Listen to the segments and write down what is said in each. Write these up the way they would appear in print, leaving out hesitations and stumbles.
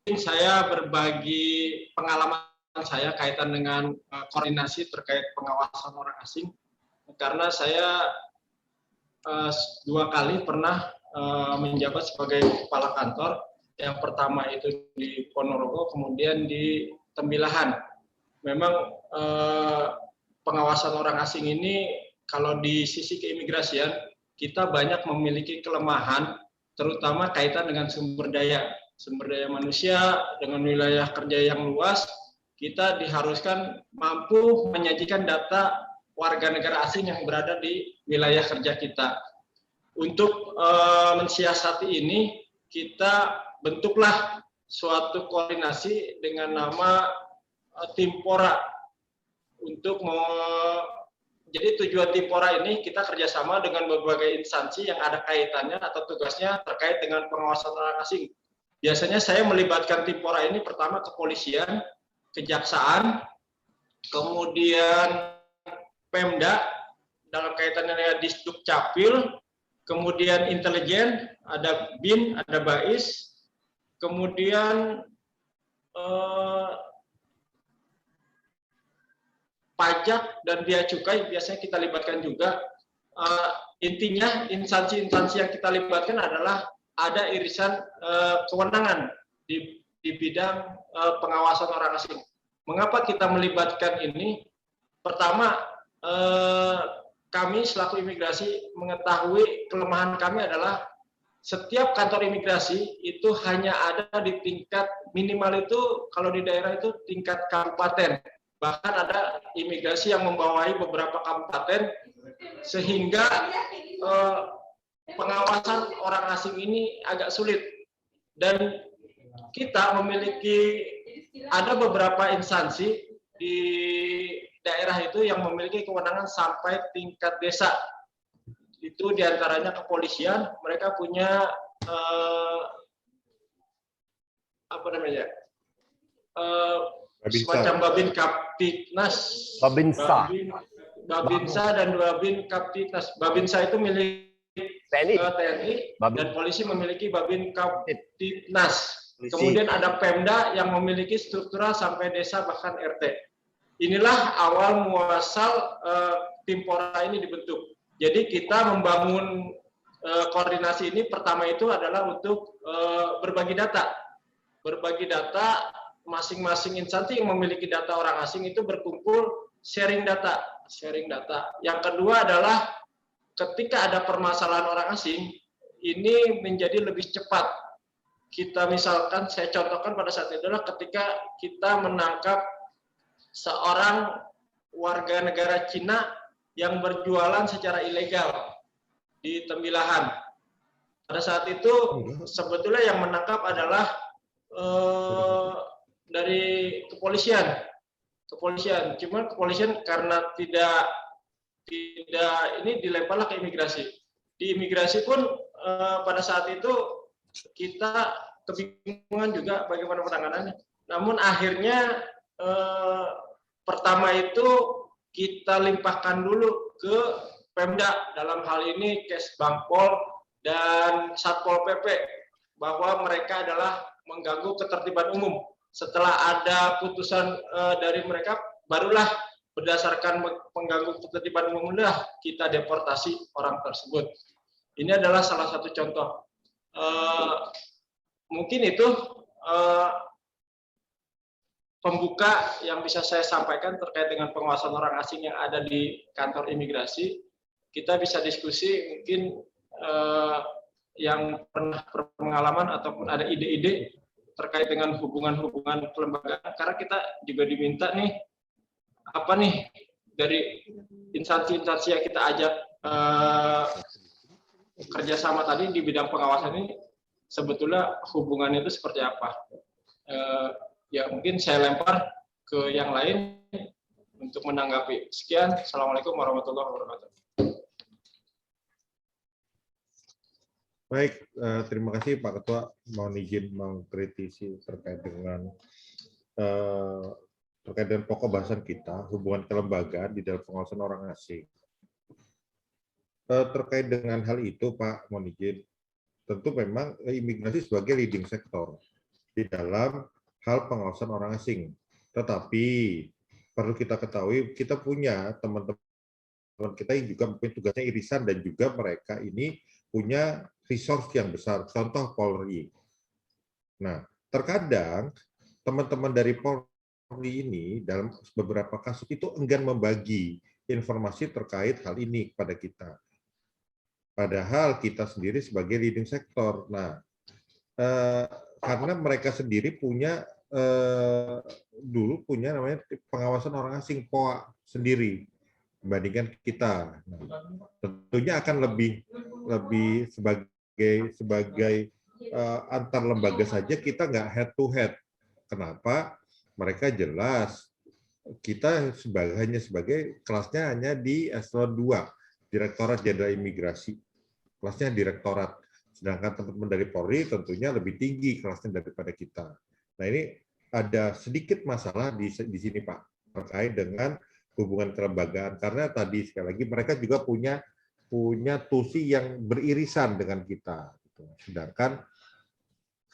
saya berbagi pengalaman saya kaitan dengan koordinasi terkait pengawasan orang asing, karena saya 2 kali pernah menjabat sebagai kepala kantor. Yang pertama itu di Ponorogo, kemudian di Tembilahan. Memang pengawasan orang asing ini kalau di sisi keimigrasian kita banyak memiliki kelemahan, terutama kaitan dengan sumber daya manusia dengan wilayah kerja yang luas. Kita diharuskan mampu menyajikan data warga negara asing yang berada di wilayah kerja kita. Untuk mensiasati ini, kita bentuklah suatu koordinasi dengan nama Timpora. Jadi tujuan Timpora ini kita kerjasama dengan berbagai instansi yang ada kaitannya atau tugasnya terkait dengan pengawasan orang asing. Biasanya saya melibatkan Timpora ini pertama kepolisian, kejaksaan, kemudian Pemda dalam kaitannya dengan Disduk Capil, kemudian intelijen, ada BIN, ada BAIS, kemudian pajak dan bea cukai biasanya kita libatkan juga. Intinya instansi-instansi yang kita libatkan adalah ada irisan kewenangan di bidang pengawasan orang asing. Mengapa kita melibatkan ini? Pertama, kami selaku imigrasi mengetahui kelemahan kami adalah setiap kantor imigrasi itu hanya ada di tingkat minimal itu kalau di daerah itu tingkat kabupaten. Bahkan ada imigrasi yang membawahi beberapa kabupaten sehingga pengawasan orang asing ini agak sulit. Dan kita memiliki ada beberapa instansi di daerah itu yang memiliki kewenangan sampai tingkat desa. Itu diantaranya kepolisian, mereka punya semacam Babin Kaptipnas, Babinsa dan Babin Kaptipnas. Babinsa itu milik TNI dan polisi memiliki Babin Kaptipnas. Kemudian ada Pemda yang memiliki struktural sampai desa bahkan RT. Inilah awal muasal Timpora ini dibentuk. Jadi kita membangun koordinasi ini pertama itu adalah untuk berbagi data. Berbagi data, masing-masing instansi yang memiliki data orang asing itu berkumpul sharing data. Yang kedua adalah ketika ada permasalahan orang asing, ini menjadi lebih cepat. Kita misalkan, saya contohkan pada saat itu adalah ketika kita menangkap seorang warga negara Cina yang berjualan secara ilegal di Tembilahan. Pada saat itu sebetulnya yang menangkap adalah dari kepolisian. Cuma kepolisian karena tidak ini dilemparlah ke imigrasi. Di imigrasi pun pada saat itu kita kebingungan juga bagaimana penanganannya. Namun akhirnya pertama itu kita limpahkan dulu ke Pemda, dalam hal ini Kes Bangpol dan Satpol PP, bahwa mereka adalah mengganggu ketertiban umum. Setelah ada putusan dari mereka, barulah berdasarkan pengganggu ketertiban umum kita deportasi orang tersebut. Ini adalah salah satu contoh. Mungkin itu pembuka yang bisa saya sampaikan terkait dengan pengawasan orang asing yang ada di kantor imigrasi. Kita bisa diskusi mungkin yang pernah berpengalaman ataupun ada ide-ide terkait dengan hubungan-hubungan kelembagaan. Karena kita juga diminta nih, apa nih dari instansi-instansi yang kita ajak kerjasama tadi di bidang pengawasan ini, sebetulnya hubungannya itu seperti apa? Ya mungkin saya lempar ke yang lain untuk menanggapi. Sekian, Assalamualaikum warahmatullahi wabarakatuh. Baik, terima kasih Pak Ketua. Mohon izin mengkritisi terkait dengan pokok bahasan kita, hubungan kelembagaan di dalam pengawasan orang asing. Terkait dengan hal itu, Pak, mohon izin, tentu memang imigrasi sebagai leading sektor. di dalam hal pengawasan orang asing. Tetapi perlu kita ketahui, kita punya teman-teman kita yang juga mempunyai tugasnya irisan dan juga mereka ini punya resource yang besar. Contoh Polri. Nah, terkadang teman-teman dari Polri ini dalam beberapa kasus itu enggan membagi informasi terkait hal ini kepada kita. Padahal kita sendiri sebagai leading sector. Nah, karena mereka sendiri punya dulu punya namanya pengawasan orang asing POA sendiri dibandingkan kita. Nah, tentunya akan lebih sebagai antar lembaga saja kita nggak head to head. Kenapa? Mereka jelas kita hanya sebagai kelasnya hanya di eselon 2, Direktorat Jenderal Imigrasi. Kelasnya direktorat. Sedangkan teman-teman dari Polri tentunya lebih tinggi kelasnya daripada kita. Nah, ini ada sedikit masalah di sini, Pak, terkait dengan hubungan kelembagaan. Karena tadi sekali lagi mereka juga punya tusi yang beririsan dengan kita. Sedangkan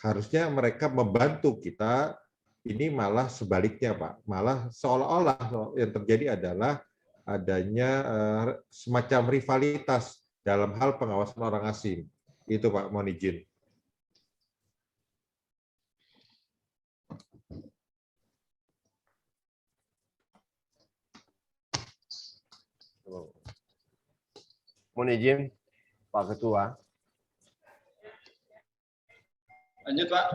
harusnya mereka membantu kita, ini malah sebaliknya, Pak. Malah seolah-olah yang terjadi adalah adanya semacam rivalitas dalam hal pengawasan orang asing. Itu, Pak, mohon izin. Mohon izin, Pak Ketua. Lanjut, Pak.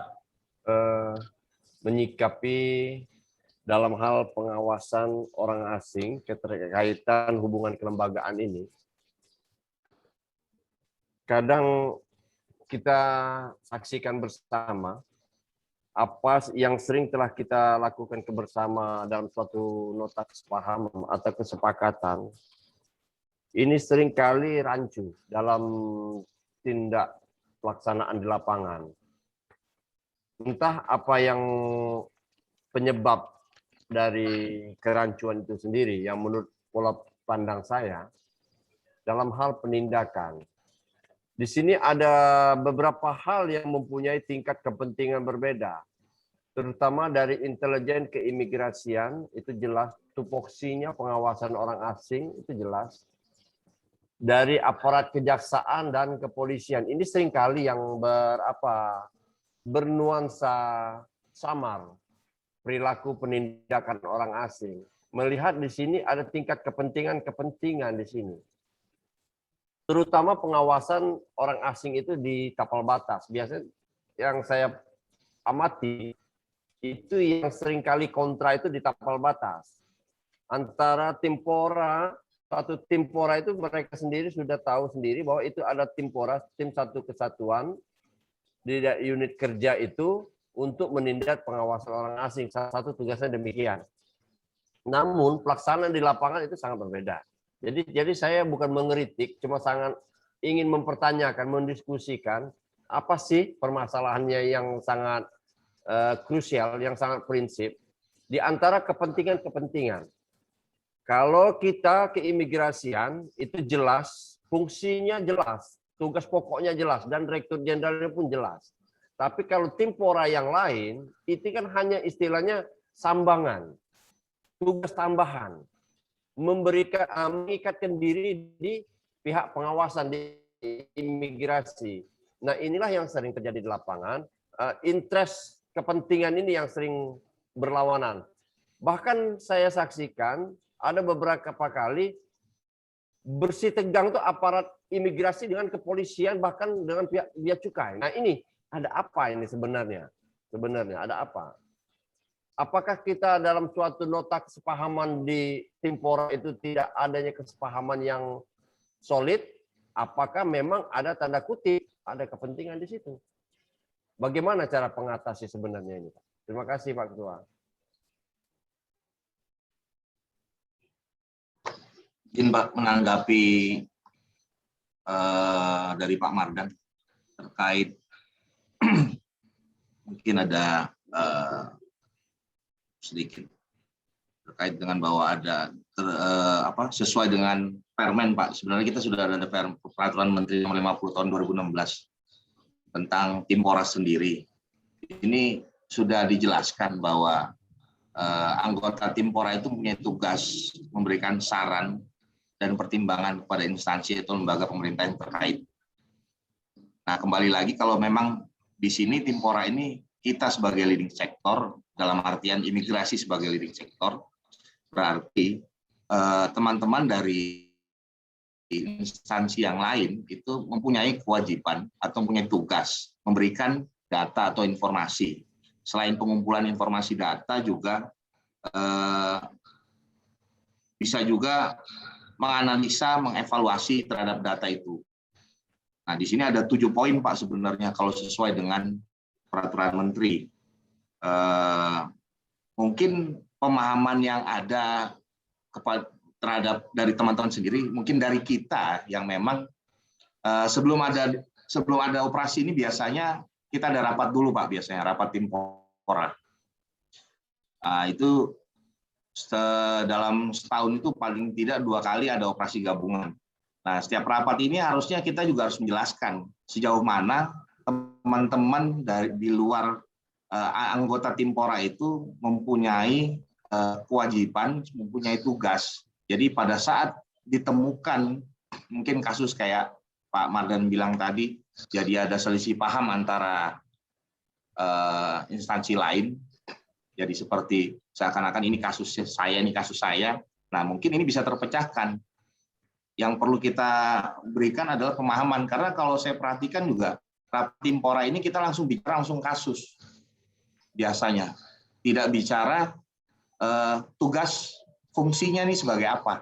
Menyikapi dalam hal pengawasan orang asing keterkaitan hubungan kelembagaan ini, kadang kita saksikan bersama apa yang sering telah kita lakukan bersama dalam suatu nota kesepahaman atau kesepakatan. Ini seringkali rancu dalam tindak pelaksanaan di lapangan. Entah apa yang penyebab dari kerancuan itu sendiri yang menurut pola pandang saya dalam hal penindakan. Di sini ada beberapa hal yang mempunyai tingkat kepentingan berbeda, terutama dari intelijen keimigrasian, itu jelas, tupoksinya pengawasan orang asing, itu jelas. Dari aparat kejaksaan dan kepolisian, ini seringkali yang bernuansa samar, perilaku penindakan orang asing. Melihat di sini ada tingkat kepentingan di sini. Terutama pengawasan orang asing itu di tapal batas. Biasanya yang saya amati itu yang seringkali kontra itu di tapal batas. Antara Timpora, satu Timpora itu mereka sendiri sudah tahu sendiri bahwa itu ada Timpora, tim satu kesatuan di unit kerja itu untuk menindak pengawasan orang asing. Salah satu tugasnya demikian. Namun pelaksanaan di lapangan itu sangat berbeda. Jadi saya bukan mengkritik, cuma sangat ingin mempertanyakan, mendiskusikan apa sih permasalahannya yang sangat krusial, yang sangat prinsip di antara kepentingan-kepentingan. Kalau kita keimigrasian itu jelas, fungsinya jelas, tugas pokoknya jelas, dan Direktur Jenderalnya pun jelas. Tapi kalau Timpora yang lain, itu kan hanya istilahnya sambangan, tugas tambahan. Mengikatkan diri di pihak pengawasan di imigrasi. Nah, inilah yang sering terjadi di lapangan. Interest kepentingan ini yang sering berlawanan. Bahkan saya saksikan ada beberapa kali bersih tegang tuh aparat imigrasi dengan kepolisian, bahkan dengan pihak bea cukai. Nah, ini ada apa ini sebenarnya? Sebenarnya ada apa? Apakah kita dalam suatu nota kesepahaman di Timpora itu tidak adanya kesepahaman yang solid? Apakah memang ada tanda kutip, ada kepentingan di situ? Bagaimana cara pengatasi sebenarnya ini, Pak? Terima kasih, Pak Ketua. Izin Pak menanggapi dari Pak Mardan terkait mungkin ada sedikit terkait dengan bahwa ada sesuai dengan Permen, Pak. Sebenarnya kita sudah ada peraturan Menteri nomor 50 tahun 2016 tentang Timpora sendiri. Ini sudah dijelaskan bahwa anggota Timpora itu punya tugas memberikan saran dan pertimbangan kepada instansi atau lembaga pemerintah yang terkait. Nah, kembali lagi kalau memang di sini Timpora ini kita sebagai leading sektor, dalam artian imigrasi sebagai leading sektor, berarti teman-teman dari instansi yang lain itu mempunyai kewajiban atau mempunyai tugas memberikan data atau informasi. Selain pengumpulan informasi data juga bisa juga menganalisa, mengevaluasi terhadap data itu. Nah, di sini ada 7 poin Pak sebenarnya kalau sesuai dengan peraturan Menteri. Mungkin pemahaman yang ada terhadap dari teman-teman sendiri, mungkin dari kita yang memang sebelum ada operasi ini biasanya kita ada rapat dulu Pak, biasanya rapat Timpora. Nah, itu dalam setahun itu paling tidak 2 kali ada operasi gabungan. Nah, setiap rapat ini harusnya kita juga harus menjelaskan sejauh mana teman-teman di luar anggota Timpora itu mempunyai kewajiban, mempunyai tugas. Jadi pada saat ditemukan mungkin kasus kayak Pak Mardan bilang tadi, jadi ada selisih paham antara instansi lain. Jadi seperti seakan-akan ini kasus saya, ini kasus saya. Nah, mungkin ini bisa terpecahkan. Yang perlu kita berikan adalah pemahaman. Karena kalau saya perhatikan juga, rapat Timpora ini kita langsung bicara langsung kasus. Biasanya. Tidak bicara tugas fungsinya nih sebagai apa.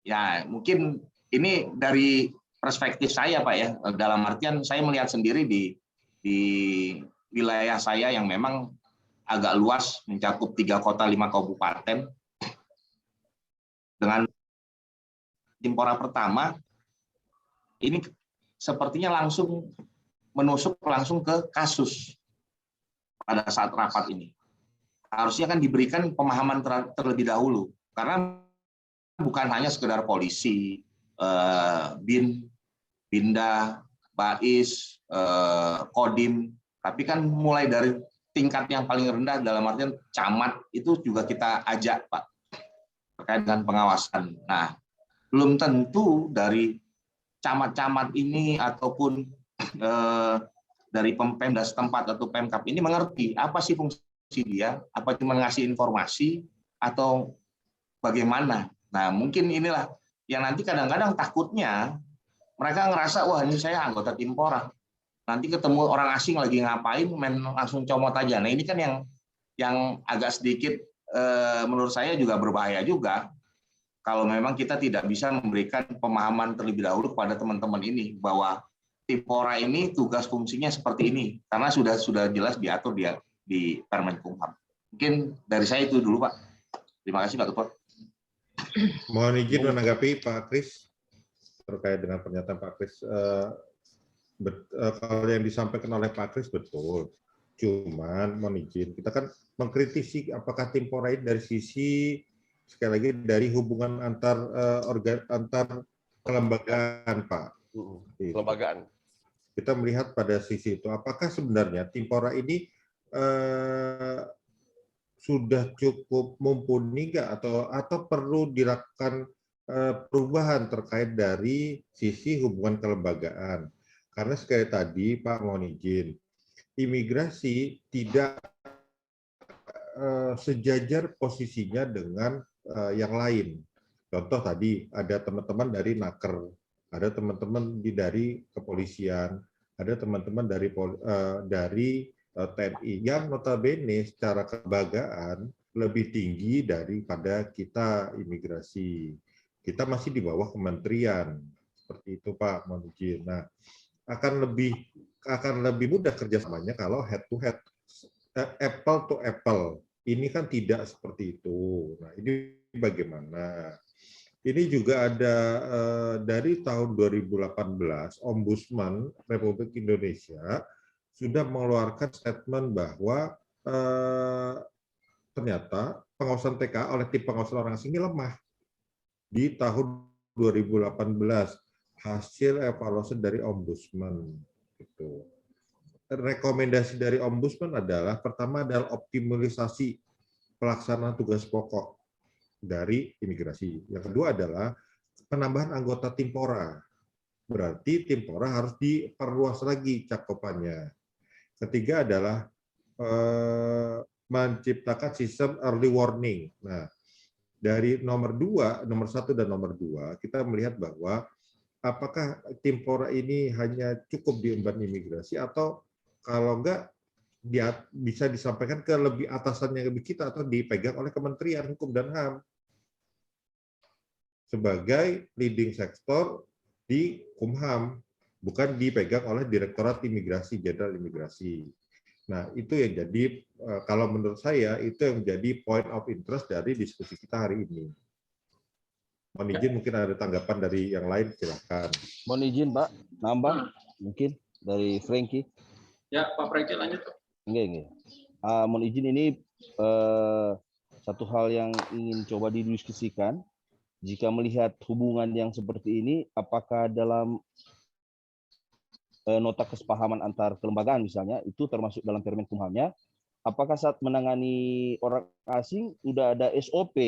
Ya, mungkin ini dari perspektif saya, Pak ya. Dalam artian saya melihat sendiri di wilayah saya yang memang agak luas, mencakup 3 kota 5 kabupaten. Dengan Timpora pertama, ini sepertinya langsung menusuk langsung ke kasus pada saat rapat ini. Harusnya kan diberikan pemahaman terlebih dahulu, karena bukan hanya sekedar polisi, BIN, Binda, Bais, Kodim, tapi kan mulai dari tingkat yang paling rendah dalam artian camat itu juga kita ajak Pak terkait dengan pengawasan. Nah, belum tentu dari camat-camat ini ataupun dari Pemda setempat atau Pemkab ini mengerti apa sih fungsi dia, apa cuma ngasih informasi atau bagaimana. Nah, mungkin inilah yang nanti kadang-kadang takutnya mereka ngerasa, wah ini saya anggota Timpora. Nanti ketemu orang asing lagi ngapain, main langsung comot aja. Nah, ini kan yang agak sedikit menurut saya juga berbahaya juga. Kalau memang kita tidak bisa memberikan pemahaman terlebih dahulu kepada teman-teman ini bahwa Timpora ini tugas fungsinya seperti ini, karena sudah jelas diatur di Permenkumham. Mungkin dari saya itu dulu Pak. Terima kasih Pak Ketua. Mohon izin menanggapi Pak Kris terkait dengan pernyataan Pak Kris. Kalau yang disampaikan oleh Pak Kris betul. Cuman mohon izin, kita kan mengkritisi apakah Timpora ini dari sisi sekali lagi dari hubungan antar kelembagaan Pak. Kelembagaan. Kita melihat pada sisi itu, apakah sebenarnya Timpora ini sudah cukup mumpuni nggak atau perlu dilakukan perubahan terkait dari sisi hubungan kelembagaan? Karena sekali tadi Pak mohon izin, imigrasi tidak sejajar posisinya dengan yang lain. Contoh tadi ada teman-teman dari Naker, ada teman-teman dari kepolisian, ada teman-teman dari TNI yang notabene secara kelembagaan lebih tinggi daripada kita imigrasi. Kita masih di bawah kementerian seperti itu Pak, mohon izin. Nah, akan lebih mudah kerjasamanya kalau head to head, apple to apple. Ini kan tidak seperti itu. Nah, ini bagaimana? Ini juga ada dari tahun 2018, Ombudsman Republik Indonesia sudah mengeluarkan statement bahwa ternyata pengawasan TKA oleh tim pengawasan orang asing ini lemah. Di tahun 2018, hasil evaluasi dari Ombudsman. Gitu. rekomendasi dari Ombudsman adalah pertama adalah optimalisasi pelaksanaan tugas pokok dari imigrasi. Yang kedua adalah penambahan anggota Timpora. Berarti Timpora harus diperluas lagi cakupannya. Ketiga adalah menciptakan sistem early warning. Nah, dari nomor 1 dan nomor 2, kita melihat bahwa apakah Timpora ini hanya cukup diemban imigrasi atau kalau enggak dia bisa disampaikan ke lebih atasannya lebih kita atau dipegang oleh Kementerian Hukum dan HAM sebagai leading sektor di Kumham, bukan dipegang oleh Direktorat Imigrasi Jenderal Imigrasi. Nah, itu yang jadi, kalau menurut saya, itu yang menjadi point of interest dari diskusi kita hari ini. Mohon izin, mungkin ada tanggapan dari yang lain, silakan. Mohon izin, Pak, nambah mungkin dari Frankie. Ya, Pak Frankie lanjut. Enggak. Mohon izin, ini satu hal yang ingin coba didiskusikan. Jika melihat hubungan yang seperti ini, apakah dalam nota kesepahaman antar kelembagaan misalnya, itu termasuk dalam Permen Kumhamnya, apakah saat menangani orang asing sudah ada SOP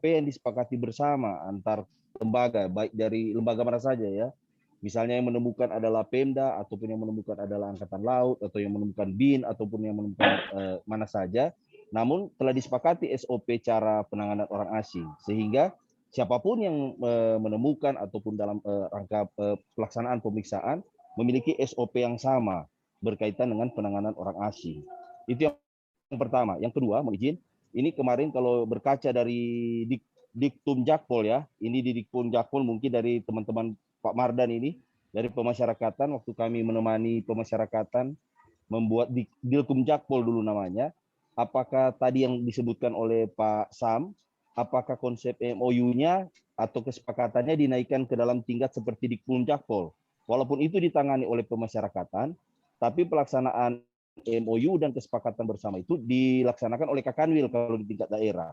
yang disepakati bersama antar lembaga, baik dari lembaga mana saja ya. Misalnya yang menemukan adalah Pemda, ataupun yang menemukan adalah Angkatan Laut, atau yang menemukan BIN, ataupun yang menemukan mana saja. Namun telah disepakati SOP cara penanganan orang asing, sehingga siapapun yang menemukan ataupun dalam rangka pelaksanaan pemeriksaan memiliki SOP yang sama berkaitan dengan penanganan orang asing. Itu yang pertama. Yang kedua, mohon izin, ini kemarin kalau berkaca dari Diktum Jakpol ya, ini di Diktum Jakpol mungkin dari teman-teman Pak Mardan ini, dari pemasyarakatan, waktu kami menemani pemasyarakatan membuat Dilkum Jakpol dulu namanya, apakah tadi yang disebutkan oleh Pak Sam, apakah konsep MOU-nya atau kesepakatannya dinaikkan ke dalam tingkat seperti Diktum Jakpol? Walaupun itu ditangani oleh pemasyarakatan, tapi pelaksanaan MOU dan kesepakatan bersama itu dilaksanakan oleh Kakanwil kalau di tingkat daerah.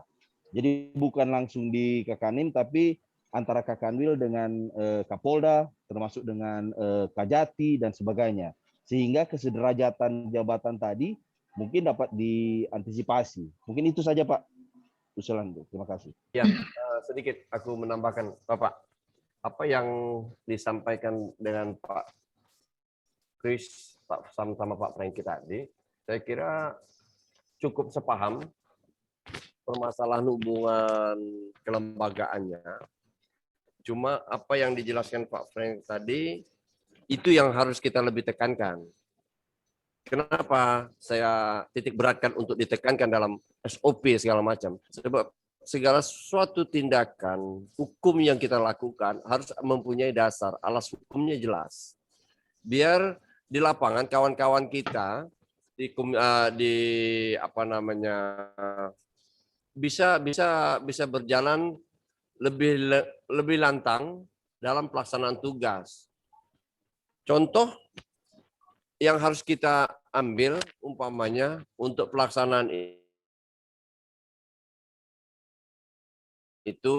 Jadi bukan langsung di Kakanim, tapi antara Kakanwil dengan Kapolda, termasuk dengan Kajati dan sebagainya. Sehingga kesederajatan jabatan tadi mungkin dapat diantisipasi. Mungkin itu saja Pak usulan. Terima kasih. Ya, sedikit aku menambahkan Bapak. Apa yang disampaikan dengan Pak Kris, Pak Sam sama Pak Franky tadi, saya kira cukup sepaham permasalahan hubungan kelembagaannya. Cuma apa yang dijelaskan Pak Frank tadi, itu yang harus kita lebih tekankan. Kenapa saya titik beratkan untuk ditekankan dalam SOP segala macam? Sebab segala suatu tindakan hukum yang kita lakukan harus mempunyai dasar, alas hukumnya jelas. Biar di lapangan kawan-kawan kita bisa berjalan lebih lantang dalam pelaksanaan tugas. Contoh yang harus kita ambil umpamanya untuk pelaksanaan itu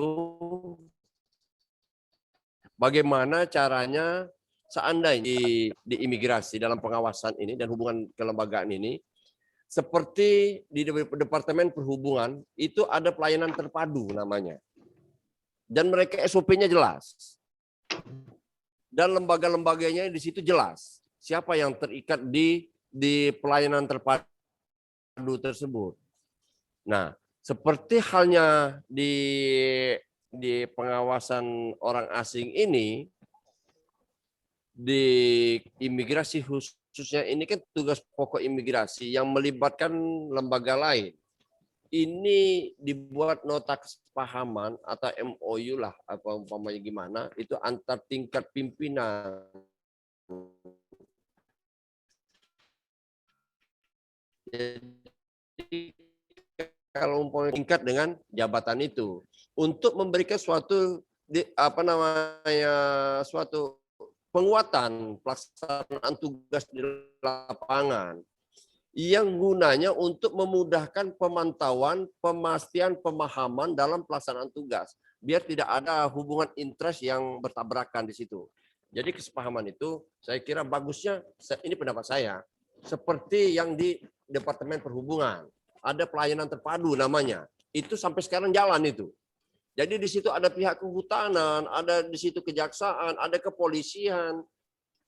bagaimana caranya seandainya di imigrasi dalam pengawasan ini dan hubungan kelembagaan ini, seperti di Departemen Perhubungan itu ada pelayanan terpadu namanya. Dan mereka SOP-nya jelas. Dan lembaga-lembaganya di situ jelas. Siapa yang terikat di pelayanan terpadu tersebut. Nah, seperti halnya di pengawasan orang asing ini, di imigrasi khususnya ini kan tugas pokok imigrasi yang melibatkan lembaga lain. Ini dibuat nota kesepahaman atau MOU lah, apa umpamanya gimana, itu antar tingkat pimpinan. Jadi kalau umpamanya tingkat dengan jabatan itu untuk memberikan suatu suatu penguatan pelaksanaan tugas di lapangan yang gunanya untuk memudahkan pemantauan, pemastian, pemahaman dalam pelaksanaan tugas biar tidak ada hubungan interest yang bertabrakan di situ. Jadi kesepahaman itu saya kira bagusnya, ini pendapat saya, seperti yang di Departemen Perhubungan. Ada pelayanan terpadu namanya. Itu sampai sekarang jalan itu. Jadi di situ ada pihak kehutanan, ada di situ kejaksaan, ada kepolisian,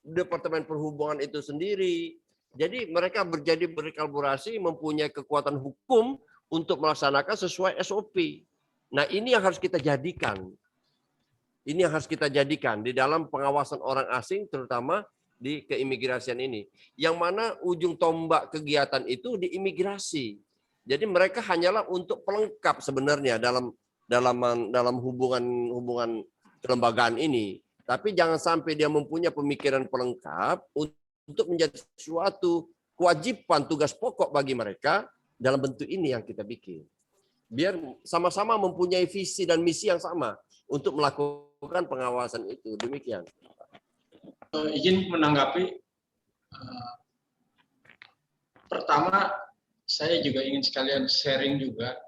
Departemen Perhubungan itu sendiri. Jadi mereka berkolaborasi, mempunyai kekuatan hukum untuk melaksanakan sesuai SOP. Nah, ini yang harus kita jadikan. Ini yang harus kita jadikan di dalam pengawasan orang asing, terutama di keimigrasian ini. Yang mana ujung tombak kegiatan itu di imigrasi. Jadi mereka hanyalah untuk pelengkap sebenarnya dalam hubungan kelembagaan ini. Tapi jangan sampai dia mempunyai pemikiran pelengkap untuk menjadi suatu kewajiban tugas pokok bagi mereka dalam bentuk ini yang kita bikin. Biar sama-sama mempunyai visi dan misi yang sama untuk melakukan pengawasan itu. Demikian. Izin menanggapi. Pertama, saya juga ingin sekalian sharing juga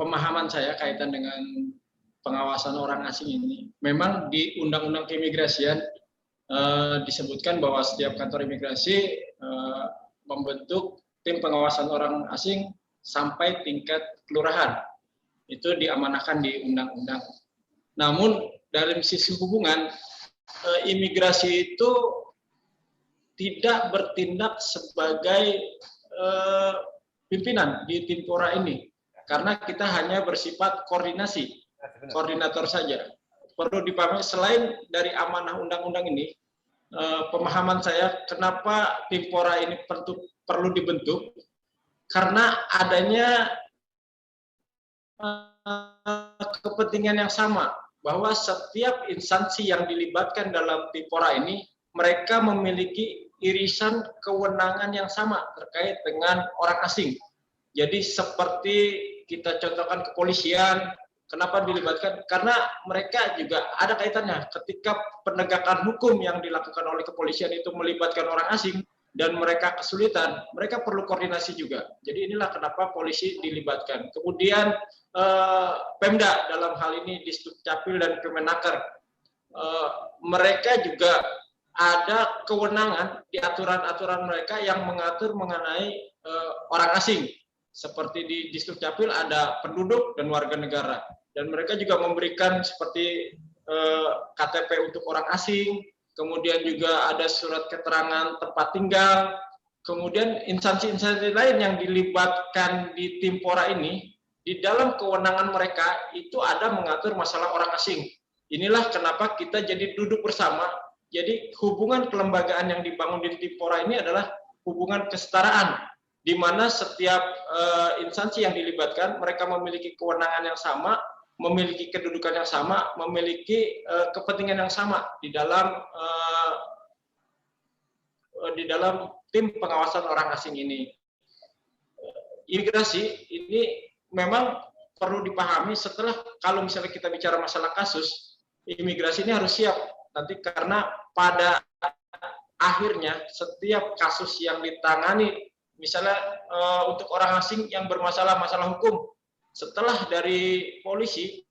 pemahaman saya kaitan dengan pengawasan orang asing ini. Memang di Undang-Undang Keimigrasian disebutkan bahwa setiap kantor imigrasi membentuk tim pengawasan orang asing sampai tingkat kelurahan. Itu diamanahkan di undang-undang. Namun dalam sisi hubungan, imigrasi itu tidak bertindak sebagai pimpinan di Timpora ini. Karena kita hanya bersifat koordinator saja. Perlu dipahami, selain dari amanah undang-undang ini, pemahaman saya kenapa Timpora ini perlu dibentuk, karena adanya kepentingan yang sama, bahwa setiap instansi yang dilibatkan dalam Timpora ini, mereka memiliki irisan kewenangan yang sama terkait dengan orang asing. Jadi seperti kita contohkan kepolisian, kenapa dilibatkan? Karena mereka juga ada kaitannya. Ketika penegakan hukum yang dilakukan oleh kepolisian itu melibatkan orang asing dan mereka kesulitan, mereka perlu koordinasi juga. Jadi inilah kenapa polisi dilibatkan. Kemudian Pemda dalam hal ini Disdukcapil dan Kemenaker, mereka juga ada kewenangan di aturan-aturan mereka yang mengatur mengenai orang asing. Seperti di Disdukcapil ada penduduk dan warga negara. Dan mereka juga memberikan seperti KTP untuk orang asing, kemudian juga ada surat keterangan tempat tinggal, kemudian instansi-instansi lain yang dilibatkan di Timpora ini, di dalam kewenangan mereka itu ada mengatur masalah orang asing. Inilah kenapa kita jadi duduk bersama. Jadi hubungan kelembagaan yang dibangun di Timpora ini adalah hubungan kesetaraan, di mana setiap instansi yang dilibatkan, mereka memiliki kewenangan yang sama, memiliki kedudukan yang sama, memiliki kepentingan yang sama di dalam tim pengawasan orang asing ini. Imigrasi ini memang perlu dipahami setelah, kalau misalnya kita bicara masalah kasus, imigrasi ini harus siap nanti, karena pada akhirnya setiap kasus yang ditangani, misalnya untuk orang asing yang bermasalah masalah hukum, setelah dari polisi,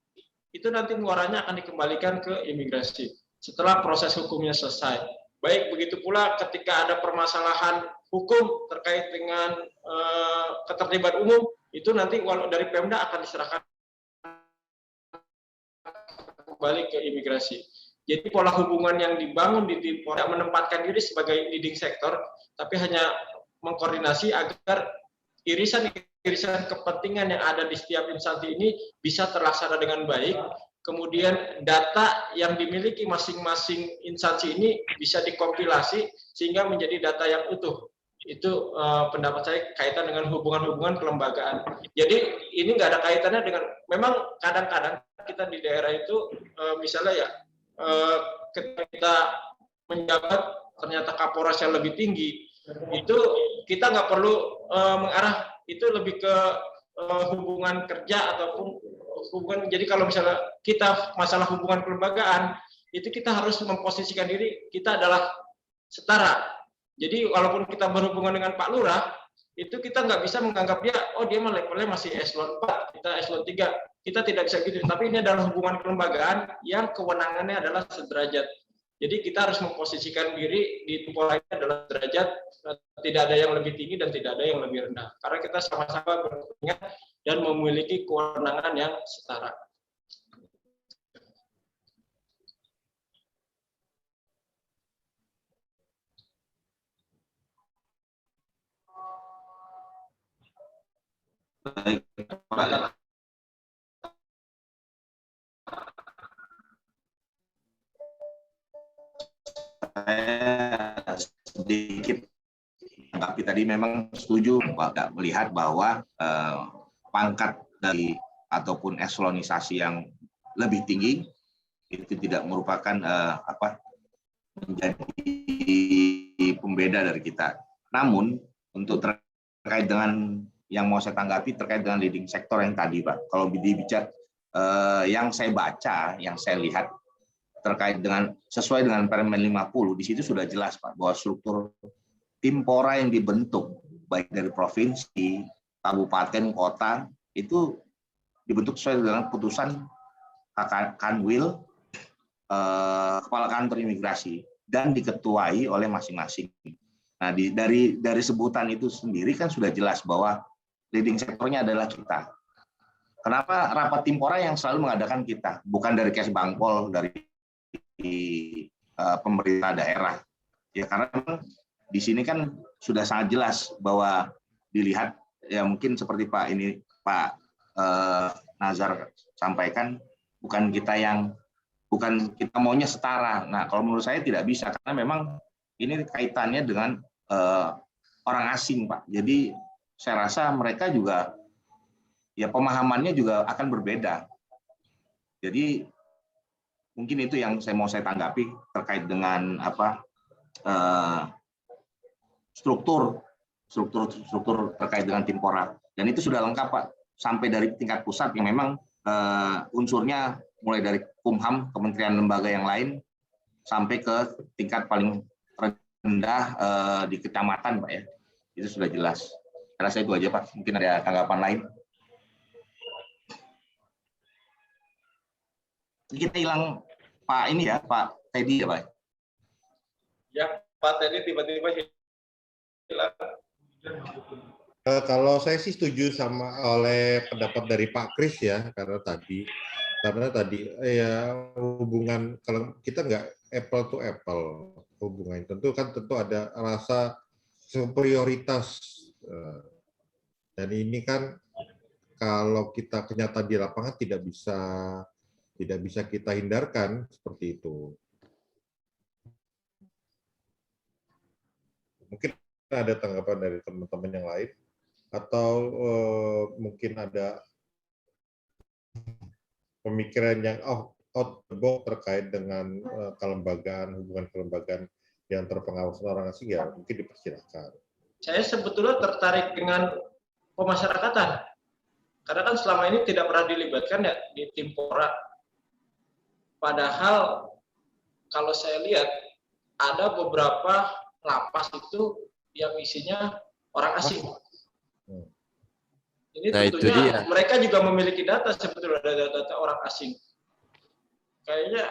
itu nanti muaranya akan dikembalikan ke imigrasi setelah proses hukumnya selesai. Baik begitu pula ketika ada permasalahan hukum terkait dengan ketertiban umum, itu nanti walau dari Pemda akan diserahkan kembali ke imigrasi. Jadi pola hubungan yang dibangun di Timpora menempatkan diri sebagai leading sector, tapi hanya mengkoordinasi agar irisan kepentingan yang ada di setiap instansi ini bisa terlaksana dengan baik. Kemudian data yang dimiliki masing-masing instansi ini bisa dikompilasi sehingga menjadi data yang utuh. Itu pendapat saya kaitan dengan hubungan-hubungan kelembagaan. Jadi ini nggak ada kaitannya dengan, memang kadang-kadang kita di daerah itu misalnya ya ketika kita menjabat ternyata Kapolres yang lebih tinggi, itu kita nggak perlu mengarah, itu lebih ke hubungan kerja ataupun hubungan. Jadi kalau misalnya kita masalah hubungan kelembagaan, itu kita harus memposisikan diri kita adalah setara. Jadi walaupun kita berhubungan dengan Pak Lurah, itu kita nggak bisa menganggap dia, oh dia levelnya masih eselon 4, kita eselon 3. Kita tidak bisa gitu. Tapi ini adalah hubungan kelembagaan yang kewenangannya adalah sederajat. Jadi kita harus memposisikan diri di Timpora ini adalah derajat, tidak ada yang lebih tinggi dan tidak ada yang lebih rendah. Karena kita sama-sama berkepentingan dan memiliki kewenangan yang setara. Baik, Pak. Saya sedikit tanggapi tadi, memang setuju Pak, melihat bahwa pangkat dari ataupun eselonisasi yang lebih tinggi itu tidak merupakan menjadi pembeda dari kita. Namun untuk terkait dengan yang mau saya tanggapi terkait dengan leading sektor yang tadi, Pak, kalau dibicara yang saya baca, yang saya lihat terkait dengan sesuai dengan Permen 50, di situ sudah jelas, Pak, bahwa struktur Timpora yang dibentuk baik dari provinsi, kabupaten, kota itu dibentuk sesuai dengan putusan Kanwil, Kepala Kantor Imigrasi, dan diketuai oleh masing-masing. Nah, dari sebutan itu sendiri kan sudah jelas bahwa leading sektornya adalah kita. Kenapa rapat Timpora yang selalu mengadakan kita, bukan dari Kes Bangpol, dari pemerintah daerah? Ya karena di sini kan sudah sangat jelas bahwa dilihat, ya mungkin seperti Pak Nazar sampaikan, bukan kita maunya setara. Nah, kalau menurut saya tidak bisa, karena memang ini kaitannya dengan orang asing, Pak. Jadi saya rasa mereka juga, ya pemahamannya juga akan berbeda. Jadi mungkin itu yang saya tanggapi terkait dengan struktur terkait dengan Timpora. Dan itu sudah lengkap, Pak, sampai dari tingkat pusat yang memang unsurnya mulai dari Kumham, kementerian lembaga yang lain, sampai ke tingkat paling rendah di kecamatan, Pak, ya. Itu sudah jelas. Karena saya itu aja, Pak. Mungkin ada tanggapan lain. Kita hilang Pak ini ya, Pak Teddy ya, Pak. Ya, Pak Teddy tiba-tiba hilang. Kalau saya sih setuju sama oleh pendapat dari Pak Kris ya, karena tadi ya hubungan, kalau kita nggak apple to apple hubungannya, tentu ada rasa superioritas, dan ini kan kalau kita kenyataan di lapangan tidak bisa kita hindarkan seperti itu. Mungkin ada tanggapan dari teman-teman yang lain, atau mungkin ada pemikiran yang out the box terkait dengan hubungan kelembagaan yang terpengawasan orang asing, ya mungkin dipersilakan. Saya sebetulnya tertarik dengan pemasyarakatan, karena kan selama ini tidak pernah dilibatkan ya di Timpora. Padahal kalau saya lihat ada beberapa lapas itu yang isinya orang asing. Ini tentunya mereka juga memiliki data, sebetulnya ada data orang asing. Kayaknya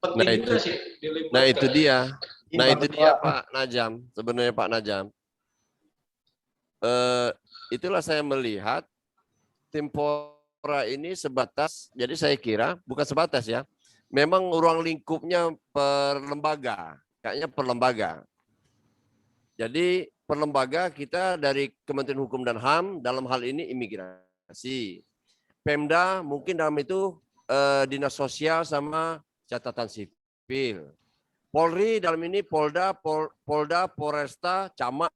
penting juga sih dilibatkan. Nah itu dia. Nah itu dia Pak Najam. Sebenarnya Pak Najam. Itulah saya melihat Timpora ini sebatas, jadi saya kira bukan sebatas ya. Memang ruang lingkupnya per lembaga. Kayaknya per lembaga. Jadi per lembaga kita dari Kementerian Hukum dan HAM, dalam hal ini imigrasi. Pemda mungkin dalam itu dinas sosial sama catatan sipil. Polri dalam ini Polda, Polresta, Camat,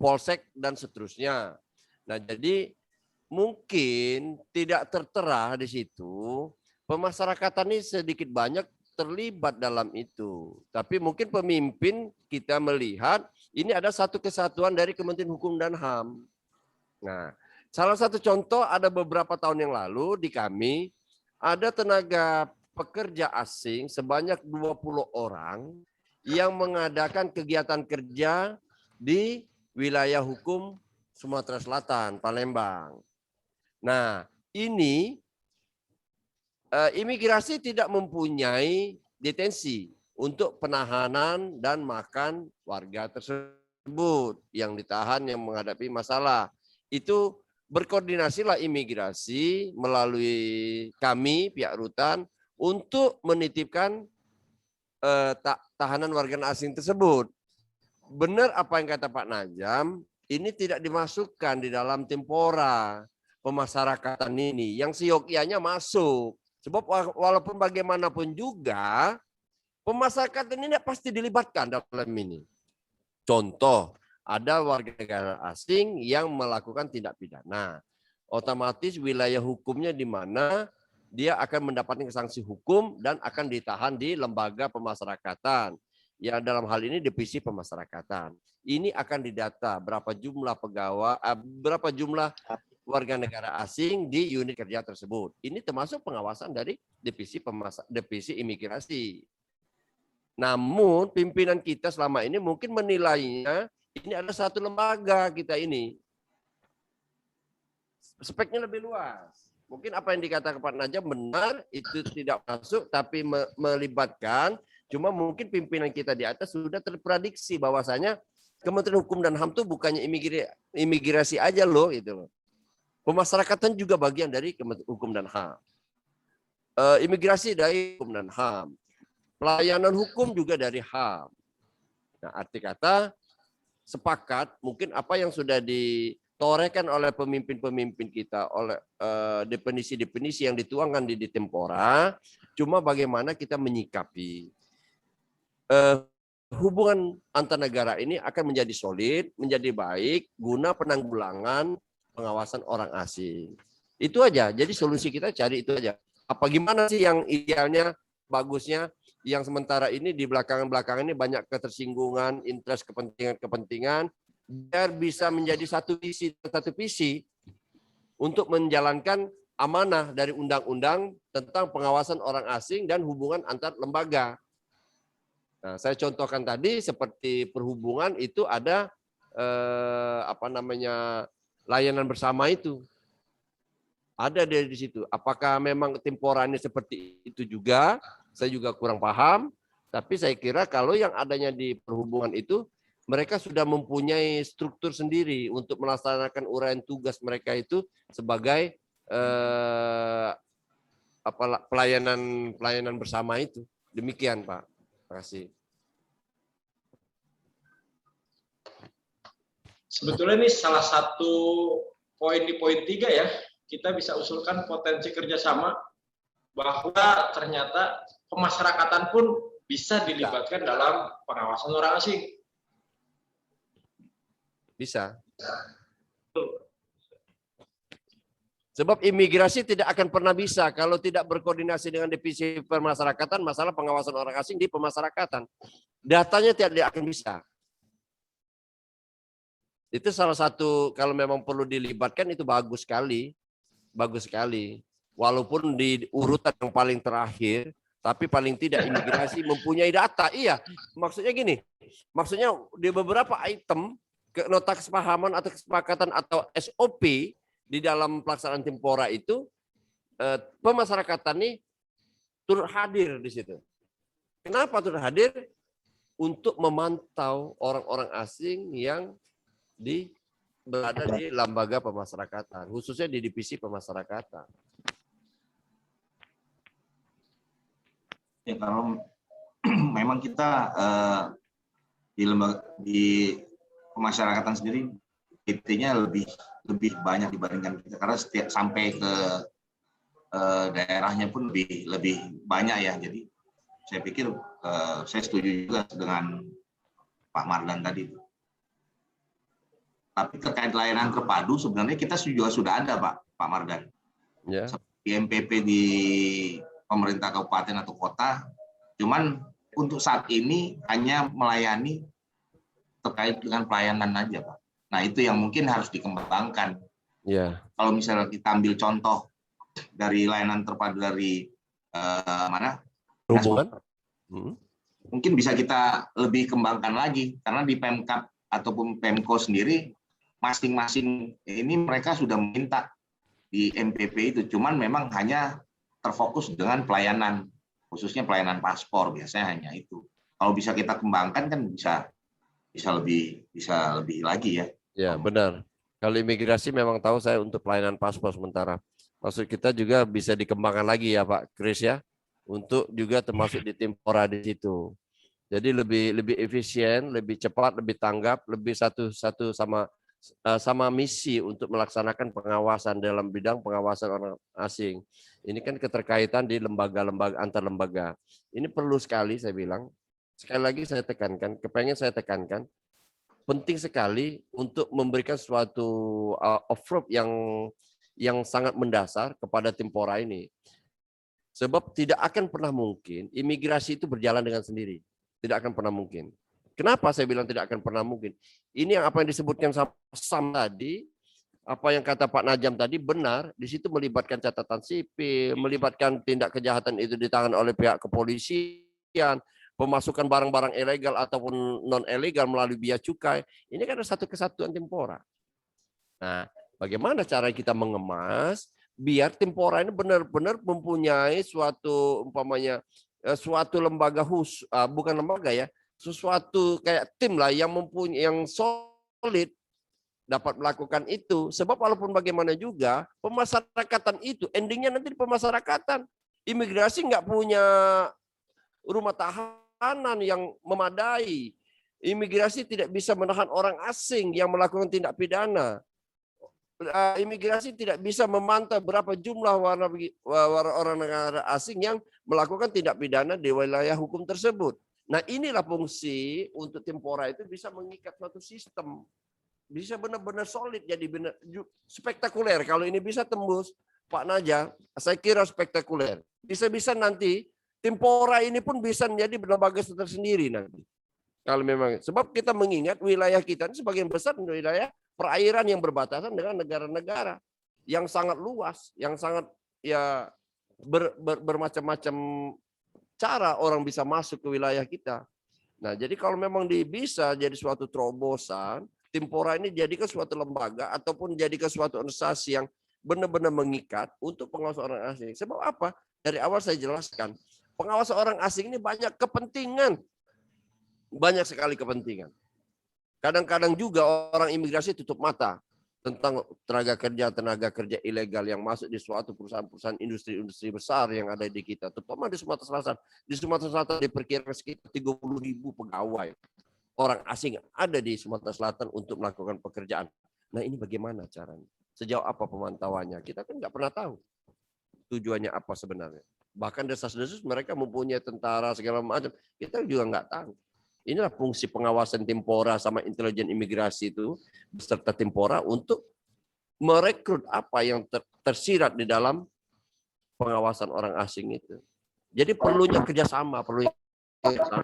Polsek dan seterusnya. Nah, jadi mungkin tidak tertera di situ, pemasyarakatan ini sedikit banyak terlibat dalam itu. Tapi mungkin pemimpin kita melihat ini ada satu kesatuan dari Kementerian Hukum dan HAM. Nah, salah satu contoh ada beberapa tahun yang lalu di kami ada tenaga pekerja asing sebanyak 20 orang yang mengadakan kegiatan kerja di wilayah hukum Sumatera Selatan, Palembang. Nah, ini imigrasi tidak mempunyai detensi untuk penahanan dan makan warga tersebut yang ditahan yang menghadapi masalah. Itu berkoordinasilah imigrasi melalui kami pihak rutan untuk menitipkan tahanan warga asing tersebut. Benar apa yang kata Pak Najam, ini tidak dimasukkan di dalam tempora pemasyarakatan ini. Yang seyogyanya masuk. Sebab walaupun bagaimanapun juga, pemasyarakatan ini pasti dilibatkan dalam ini. Contoh, ada warga negara asing yang melakukan tindak pidana. Otomatis wilayah hukumnya di mana dia akan mendapatkan sanksi hukum dan akan ditahan di lembaga pemasyarakatan. Ya dalam hal ini divisi pemasyarakatan. Ini akan didata berapa jumlah pegawai, berapa jumlah warga negara asing di unit kerja tersebut. Ini termasuk pengawasan dari divisi imigrasi. Namun pimpinan kita selama ini mungkin menilainya ini ada satu lembaga kita ini. Speknya lebih luas. Mungkin apa yang dikatakan Pak Najam benar, itu tidak masuk, tapi melibatkan. Cuma mungkin pimpinan kita di atas sudah terprediksi bahwasanya Kementerian Hukum dan HAM itu bukannya imigrasi aja loh, gitu loh. Pemasyarakatan juga bagian dari Kementerian Hukum dan HAM. Imigrasi dari Hukum dan HAM. Pelayanan hukum juga dari HAM. Nah, arti kata sepakat mungkin apa yang sudah ditorehkan oleh pemimpin-pemimpin kita, oleh definisi-definisi yang dituangkan di Tempora, cuma bagaimana kita menyikapi. Hubungan antar negara ini akan menjadi solid, menjadi baik, guna penanggulangan pengawasan orang asing. Itu aja, jadi solusi kita cari itu aja. Apa gimana sih yang idealnya, bagusnya, yang sementara ini di belakangan ini banyak ketersinggungan, interest, kepentingan, biar bisa menjadi satu visi untuk menjalankan amanah dari undang-undang tentang pengawasan orang asing dan hubungan antar lembaga. Nah, saya contohkan tadi seperti perhubungan itu ada layanan bersama itu. Ada di situ. Apakah memang temporannya seperti itu juga? Saya juga kurang paham. Tapi saya kira kalau yang adanya di perhubungan itu, mereka sudah mempunyai struktur sendiri untuk melaksanakan uraian tugas mereka itu sebagai pelayanan bersama itu. Demikian, Pak. Terima kasih. Sebetulnya ini salah satu poin di poin 3 ya. Kita bisa usulkan potensi kerjasama bahwa ternyata pemasyarakatan pun bisa dilibatkan dalam pengawasan orang asing. Bisa. Sebab imigrasi tidak akan pernah bisa kalau tidak berkoordinasi dengan divisi pemasyarakatan masalah pengawasan orang asing di pemasyarakatan. Datanya tidak akan bisa. Itu salah satu kalau memang perlu dilibatkan itu bagus sekali. Bagus sekali. Walaupun di urutan yang paling terakhir, tapi paling tidak imigrasi mempunyai data. Iya, maksudnya gini. Maksudnya di beberapa item nota kesepahaman atau kesepakatan atau SOP di dalam pelaksanaan Tempora itu pemasyarakatan ini turut hadir di situ. Kenapa turut hadir? Untuk memantau orang-orang asing yang berada di lembaga pemasyarakatan, khususnya di divisi pemasyarakatan. Ya, kalau memang kita di pemasyarakatan sendiri PT-nya lebih banyak dibandingkan kita karena setiap sampai ke daerahnya pun lebih banyak ya. Jadi saya pikir saya setuju juga dengan Pak Mardan tadi. Tapi terkait layanan terpadu sebenarnya kita juga sudah ada Pak Mardan. Ya. Seperti MPP di pemerintah kabupaten atau kota. Cuman untuk saat ini hanya melayani terkait dengan pelayanan aja Pak. Nah itu yang mungkin harus dikembangkan. Ya. Kalau misalnya kita ambil contoh dari layanan terpadu dari mana? Hubungan. Mungkin bisa kita lebih kembangkan lagi karena di Pemkab ataupun Pemko sendiri masing-masing ini mereka sudah meminta di MPP itu, cuman memang hanya terfokus dengan pelayanan, khususnya pelayanan paspor, biasanya hanya itu. Kalau bisa kita kembangkan kan bisa lebih lagi ya. Ya, benar. Kalau imigrasi memang tahu saya untuk pelayanan paspor sementara. Maksud kita juga bisa dikembangkan lagi ya Pak Kris ya, untuk juga termasuk di Timpora di situ. Jadi lebih efisien, lebih cepat, lebih tanggap, lebih satu sama misi untuk melaksanakan pengawasan dalam bidang pengawasan orang asing. Ini kan keterkaitan di lembaga-lembaga antar lembaga. Ini perlu sekali saya bilang. Sekali lagi saya tekankan, saya tekankan, penting sekali untuk memberikan suatu off-road yang sangat mendasar kepada Timpora ini. Sebab tidak akan pernah mungkin imigrasi itu berjalan dengan sendiri. Tidak akan pernah mungkin. Kenapa saya bilang tidak akan pernah mungkin? Ini yang apa yang disebutkan Sam tadi, apa yang kata Pak Najam tadi benar, di situ melibatkan catatan sipil, melibatkan tindak kejahatan itu ditangan oleh pihak kepolisian, pemasukan barang-barang ilegal ataupun non-ilegal melalui bea cukai. Ini kan ada satu kesatuan Timpora. Nah, bagaimana cara kita mengemas biar Timpora ini benar-benar mempunyai suatu umpamanya suatu lembaga khusus, bukan lembaga ya, sesuatu kayak tim lah yang mempunyai yang solid dapat melakukan itu. Sebab walaupun bagaimana juga pemasyarakatan itu endingnya nanti di pemasyarakatan. Imigrasi nggak punya rumah tahanan yang memadai. Imigrasi tidak bisa menahan orang asing yang melakukan tindak pidana. Imigrasi tidak bisa memantau berapa jumlah orang negara asing yang melakukan tindak pidana di wilayah hukum tersebut. Nah, inilah fungsi untuk Timpora itu bisa mengikat suatu sistem. Bisa benar-benar solid, jadi benar spektakuler. Kalau ini bisa tembus, Pak Naja, saya kira spektakuler. Bisa-bisa nanti Timpora ini pun bisa menjadi lembaga tersendiri nanti. Kalau memang, sebab kita mengingat wilayah kita ini sebagian besar wilayah perairan yang berbatasan dengan negara-negara yang sangat luas, yang sangat ya bermacam-macam cara orang bisa masuk ke wilayah kita. Nah, jadi kalau memang bisa jadi suatu terobosan, Timpora ini jadikan suatu lembaga ataupun jadikan suatu organisasi yang benar-benar mengikat untuk pengawasan orang asing. Sebab apa? Dari awal saya jelaskan, pengawasan orang asing ini banyak kepentingan. Banyak sekali kepentingan. Kadang-kadang juga orang imigrasi tutup mata tentang tenaga kerja ilegal yang masuk di suatu perusahaan-perusahaan industri besar yang ada di kita, terutama di Sumatera Selatan. Di Sumatera Selatan diperkirakan sekitar 30.000 pegawai orang asing ada di Sumatera Selatan untuk melakukan pekerjaan. Nah, ini bagaimana caranya? Sejauh apa pemantauannya? Kita kan nggak pernah tahu tujuannya apa sebenarnya. Bahkan desas-desus mereka mempunyai tentara segala macam, kita juga nggak tahu. Inilah fungsi pengawasan Timpora sama intelijen imigrasi itu beserta Timpora untuk merekrut apa yang tersirat di dalam pengawasan orang asing itu. Jadi perlunya kerjasama, perlunya kerjasama.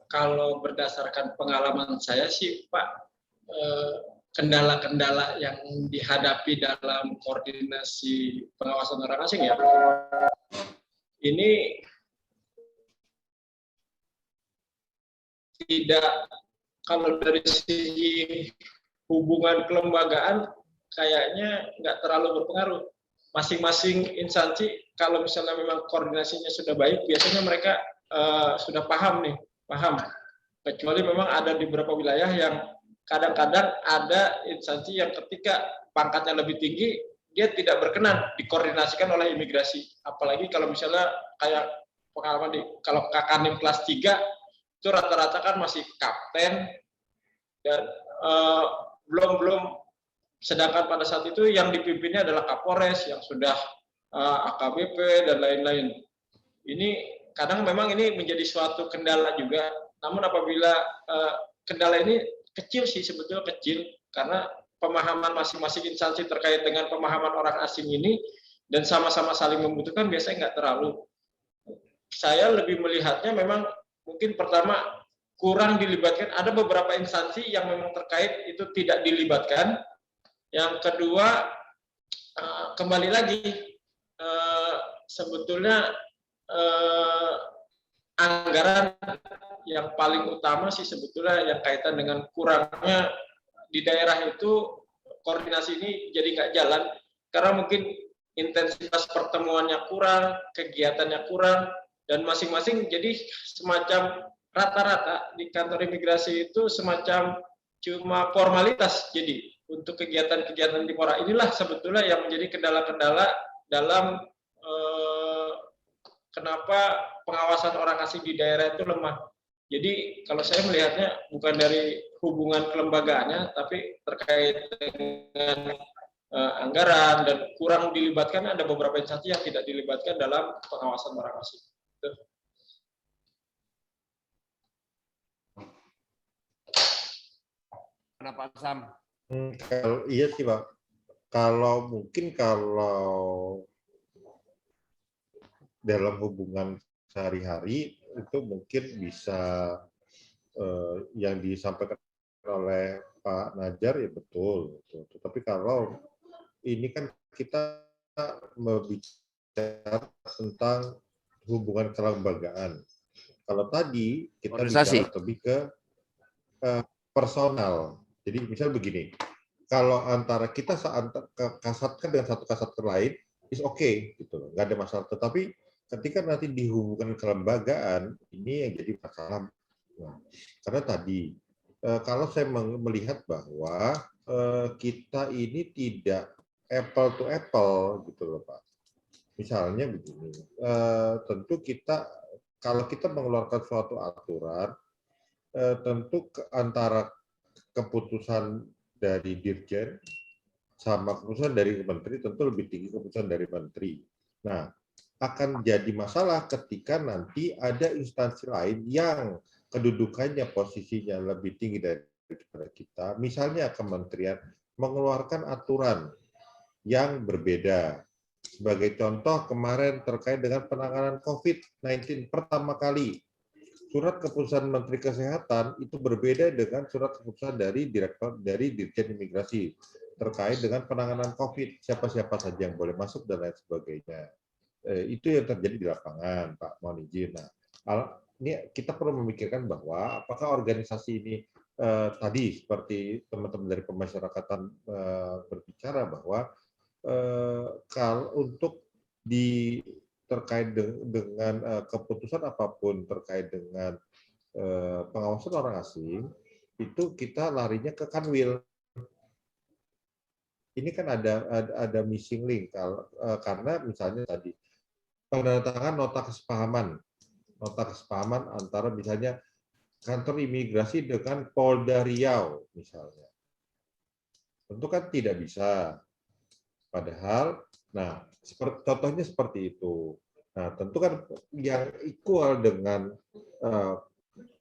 Kalau berdasarkan pengalaman saya sih, Pak, kendala-kendala yang dihadapi dalam koordinasi pengawasan orang asing ya, ini tidak, kalau dari segi hubungan kelembagaan kayaknya nggak terlalu berpengaruh. Masing-masing instansi kalau misalnya memang koordinasinya sudah baik, biasanya mereka sudah paham. Kecuali memang ada di beberapa wilayah yang kadang-kadang ada instansi yang ketika pangkatnya lebih tinggi, dia tidak berkenan dikoordinasikan oleh imigrasi. Apalagi kalau misalnya kayak pengalaman kalau Kakanim kelas 3, itu rata-rata kan masih kapten, dan belum, sedangkan pada saat itu yang dipimpinnya adalah Kapolres yang sudah AKBP dan lain-lain. Ini kadang memang ini menjadi suatu kendala juga. Namun apabila kendala ini kecil sih, sebetulnya kecil, karena pemahaman masing-masing instansi terkait dengan pemahaman orang asing ini dan sama-sama saling membutuhkan biasanya nggak terlalu. Saya lebih melihatnya memang mungkin pertama kurang dilibatkan. Ada beberapa instansi yang memang terkait itu tidak dilibatkan, Yang kedua, kembali lagi, sebetulnya anggaran yang paling utama sih sebetulnya yang kaitan dengan kurangnya di daerah itu, koordinasi ini jadi nggak jalan karena mungkin intensitas pertemuannya kurang, kegiatannya kurang, dan masing-masing jadi semacam rata-rata di kantor imigrasi itu semacam cuma formalitas. Jadi untuk kegiatan-kegiatan diaspora inilah sebetulnya yang menjadi kendala-kendala dalam kenapa pengawasan orang asing di daerah itu lemah. Jadi kalau saya melihatnya bukan dari hubungan kelembagaannya, tapi terkait dengan anggaran dan kurang dilibatkan, ada beberapa instansi yang tidak dilibatkan dalam pengawasan orang asing. Kenapa Sam? Iya sih Pak. Kalau dalam hubungan sehari-hari itu mungkin bisa yang disampaikan oleh Pak Najar ya betul. Tapi kalau ini kan kita berbicara tentang hubungan kelembagaan. Kalau tadi kita bicara lebih ke personal. Jadi misal begini, kalau antara kita kasatkan dengan satu kasatker lain, is okay, gitu, nggak ada masalah. Tetapi ketika nanti dihubungkan kelembagaan, ini yang jadi masalah. Nah, karena tadi, kalau saya melihat bahwa kita ini tidak apple to apple, gitu loh Pak. Misalnya begini, tentu kita, kalau kita mengeluarkan suatu aturan, tentu antara keputusan dari Dirjen sama keputusan dari Menteri tentu lebih tinggi keputusan dari Menteri. Nah, akan jadi masalah ketika nanti ada instansi lain yang kedudukannya posisinya lebih tinggi daripada kita, misalnya kementerian mengeluarkan aturan yang berbeda. Sebagai contoh kemarin terkait dengan penanganan COVID-19 pertama kali, surat keputusan Menteri Kesehatan itu berbeda dengan surat keputusan dari Dirjen Imigrasi terkait dengan penanganan COVID, siapa-siapa saja yang boleh masuk dan lain sebagainya. Itu yang terjadi di lapangan, Pak, mohon izin. Nah, ini kita perlu memikirkan bahwa apakah organisasi ini tadi seperti teman-teman dari pemasyarakatan berbicara bahwa kalau untuk terkait dengan keputusan apapun terkait dengan pengawasan orang asing, itu kita larinya ke Kanwil. Ini kan ada missing link karena misalnya tadi penandatangan nota kesepahaman antara misalnya kantor imigrasi dengan Polda Riau misalnya, tentu kan tidak bisa. Padahal, nah, contohnya seperti itu. Nah, tentu kan yang equal dengan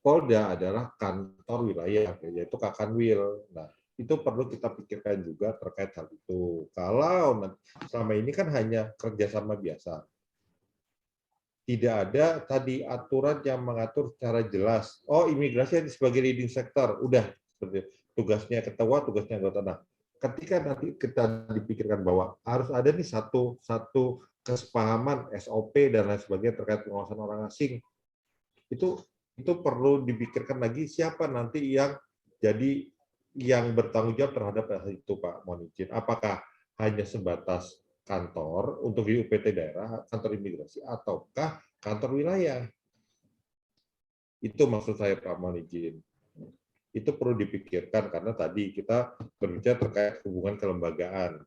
Polda adalah kantor wilayah, yaitu Kakanwil. Nah, itu perlu kita pikirkan juga terkait hal itu. Kalau selama ini kan hanya kerjasama biasa. Tidak ada tadi aturan yang mengatur secara jelas. Oh, imigrasi sebagai leading sector. Udah, seperti tugasnya ketua, tugasnya anggota. Nah, ketika nanti kita dipikirkan bahwa harus ada nih satu kesepahaman SOP dan lain sebagainya terkait pengawasan orang asing, itu perlu dipikirkan lagi siapa nanti yang bertanggung jawab terhadap hal itu, Pak, mohon izin. Apakah hanya sebatas kantor untuk di UPT daerah, kantor imigrasi, ataukah kantor wilayah? Itu maksud saya, Pak, mohon izin. Itu perlu dipikirkan karena tadi kita berbicara terkait hubungan kelembagaan.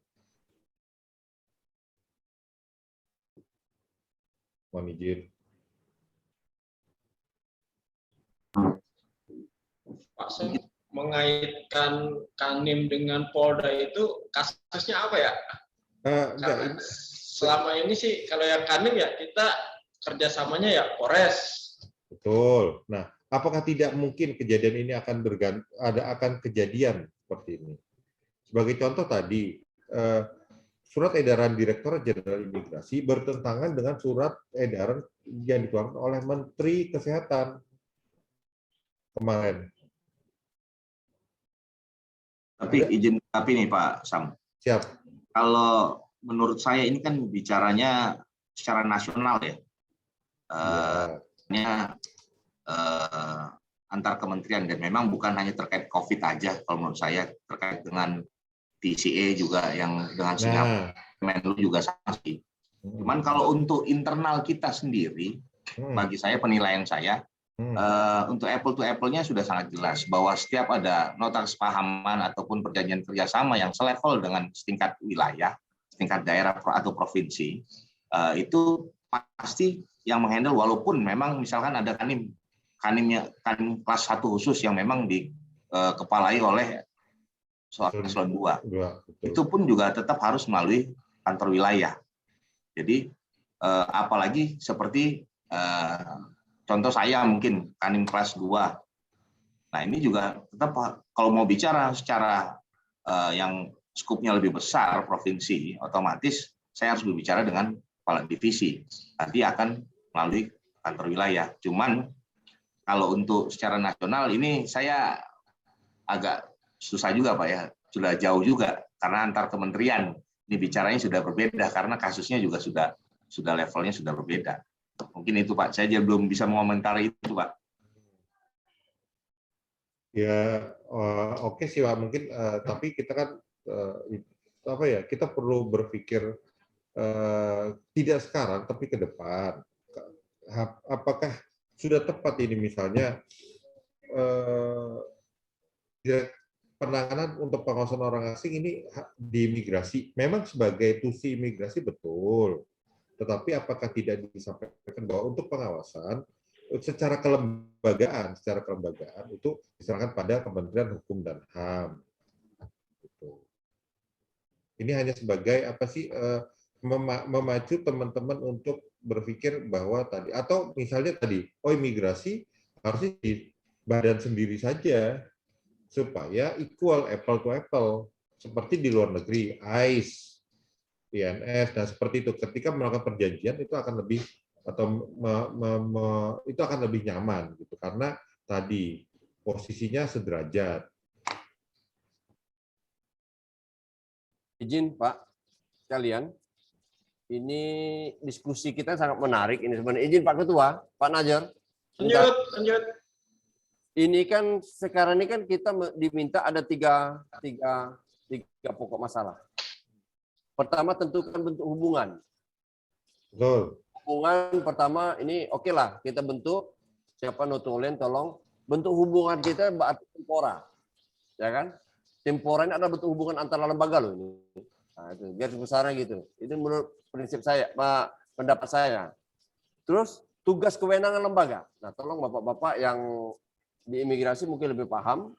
Mohon izin. Pak, saya mengaitkan Kanim dengan Polda itu kasusnya apa ya? Karena selama ini sih kalau yang Kanim ya kita kerjasamanya ya Polres. Betul. Nah, apakah tidak mungkin kejadian ini akan kejadian seperti ini? Sebagai contoh tadi, surat edaran Direktorat Jenderal Imigrasi bertentangan dengan surat edaran yang dikeluarkan oleh Menteri Kesehatan kemarin. Tapi izin Tapi nih Pak Sam, Siap. kalau menurut saya ini kan bicaranya secara nasional ya. Ya. Antar kementerian, dan memang bukan hanya terkait COVID aja, kalau menurut saya terkait dengan TCA juga yang dengan Singapura, Menlu juga sama sih. Cuman kalau untuk internal kita sendiri, bagi saya penilaian saya, untuk apple to apple-nya sudah sangat jelas bahwa setiap ada nota kesepahaman ataupun perjanjian kerjasama yang selevel dengan setingkat wilayah, setingkat daerah atau provinsi, itu pasti yang menghandle, walaupun memang misalkan ada kanim kelas 1 khusus yang memang dikepalai oleh Eselon 2. Itu pun juga tetap harus melalui kantor wilayah. Jadi apalagi seperti contoh saya mungkin kanim kelas 2. Nah, ini juga tetap kalau mau bicara secara yang skupnya lebih besar provinsi, otomatis saya harus berbicara dengan kepala divisi. Nanti akan melalui kantor wilayah. Cuman kalau untuk secara nasional ini saya agak susah juga Pak ya, sudah jauh juga karena antar kementerian ini bicaranya sudah berbeda karena kasusnya juga sudah levelnya sudah berbeda. Mungkin itu Pak, saya belum bisa mengomentari itu Pak. Ya, oke sih Pak, mungkin tapi kita kan apa ya, kita perlu berpikir tidak sekarang tapi ke depan. Apakah sudah tepat ini misalnya penanganan untuk pengawasan orang asing ini di imigrasi memang sebagai tusi imigrasi betul, tetapi apakah tidak disampaikan bahwa untuk pengawasan secara kelembagaan itu diserahkan pada Kementerian Hukum dan HAM. Ini hanya sebagai apa sih, memacu teman-teman untuk berpikir bahwa tadi, atau misalnya tadi, imigrasi harusnya di badan sendiri saja supaya equal, apple to apple, seperti di luar negeri, ICE, INS, dan seperti itu. Ketika melakukan perjanjian itu akan lebih itu akan lebih nyaman gitu, karena tadi posisinya sederajat. Izin Pak sekalian, ini diskusi kita sangat menarik ini sebenarnya. Izin Pak Ketua, Pak Najar. Lanjut. Ini kan sekarang ini kan kita diminta ada tiga pokok masalah. Pertama tentukan bentuk hubungan. Betul. Hubungan pertama ini oke lah kita bentuk, siapa nutulen tolong bentuk hubungan kita berarti tempora, ya kan? Tempora ini adalah bentuk hubungan antara lembaga loh ini. Nah, itu garis besarnya gitu. Itu menurut prinsip saya, pendapat saya. Terus tugas kewenangan lembaga. Nah, tolong bapak-bapak yang di imigrasi mungkin lebih paham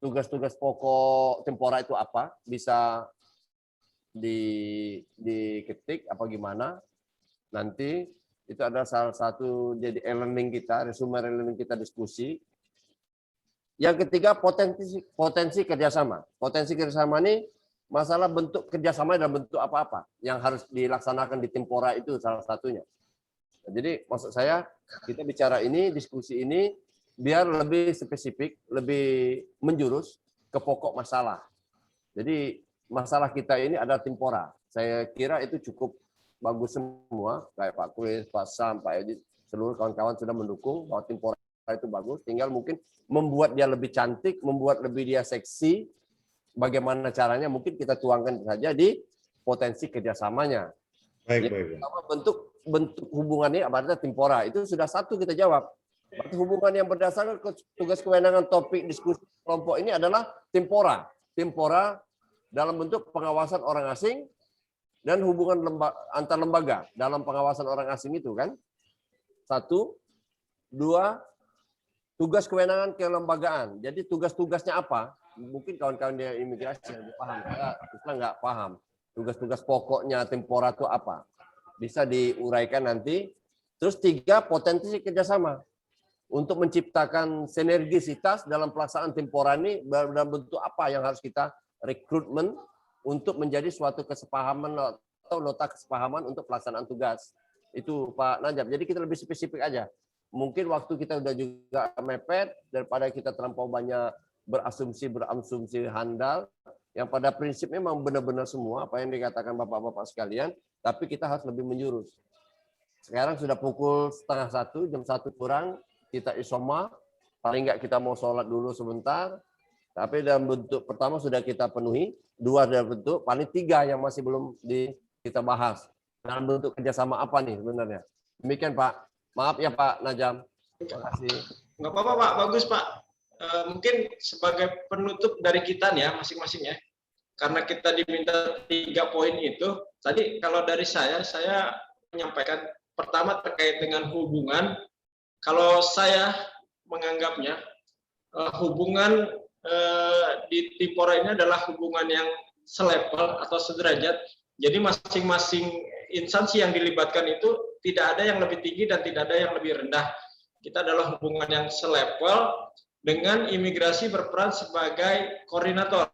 tugas-tugas pokok tempora itu apa, bisa diketik apa gimana. Nanti itu adalah salah satu jadi e-learning kita, resume e-learning kita diskusi. Yang ketiga potensi kerjasama. Potensi kerjasama ini masalah bentuk kerjasama dalam bentuk apa-apa yang harus dilaksanakan di tempora itu salah satunya. Jadi maksud saya kita bicara ini, diskusi ini biar lebih spesifik, lebih menjurus ke pokok masalah. Jadi masalah kita ini adalah tempora. Saya kira itu cukup bagus semua, kayak Pak Kris, Pak Sam, Pak Edi, seluruh kawan-kawan sudah mendukung bahwa tempora itu bagus. Tinggal mungkin membuat dia lebih cantik, membuat lebih dia seksi. Bagaimana caranya mungkin kita tuangkan saja di potensi kerjasamanya. Baik. Bentuk hubungannya apa tempora itu sudah satu kita jawab. Berarti hubungan yang berdasarkan tugas kewenangan topik diskusi kelompok ini adalah tempora. Tempora dalam bentuk pengawasan orang asing dan hubungan antar lembaga dalam pengawasan orang asing itu kan. 1, 2, tugas kewenangan kelembagaan. Jadi tugas-tugasnya apa? Mungkin kawan-kawan di imigrasi lebih paham. Kita nggak paham. Tugas-tugas pokoknya tempora itu apa? Bisa diuraikan nanti. Terus 3, potensi kerjasama. Untuk menciptakan sinergisitas dalam pelaksanaan tempora ini dalam bentuk apa yang harus kita rekrutmen untuk menjadi suatu kesepahaman atau nota kesepahaman untuk pelaksanaan tugas. Itu Pak Najab. Jadi kita lebih spesifik aja. Mungkin waktu kita udah juga mepet, daripada kita terlampau banyak berasumsi handal, yang pada prinsipnya memang benar-benar semua apa yang dikatakan Bapak-Bapak sekalian, tapi kita harus lebih menjurus. Sekarang sudah pukul 12:30, jam 1 kurang, kita isoma, paling nggak kita mau sholat dulu sebentar, tapi dalam bentuk pertama sudah kita penuhi, 2 dalam bentuk, paling 3 yang masih belum kita bahas. Dalam bentuk kerjasama apa nih sebenarnya? Demikian Pak. Maaf ya Pak Najam. Terima kasih. Nggak apa-apa Pak, bagus Pak. Mungkin sebagai penutup dari kita nih ya masing-masing ya. Karena kita diminta 3 poin itu, tadi kalau dari saya menyampaikan pertama terkait dengan hubungan. Kalau saya menganggapnya hubungan di Timpora ini adalah hubungan yang selevel atau sederajat. Jadi masing-masing instansi yang dilibatkan itu tidak ada yang lebih tinggi dan tidak ada yang lebih rendah. Kita adalah hubungan yang selevel dengan imigrasi berperan sebagai koordinator.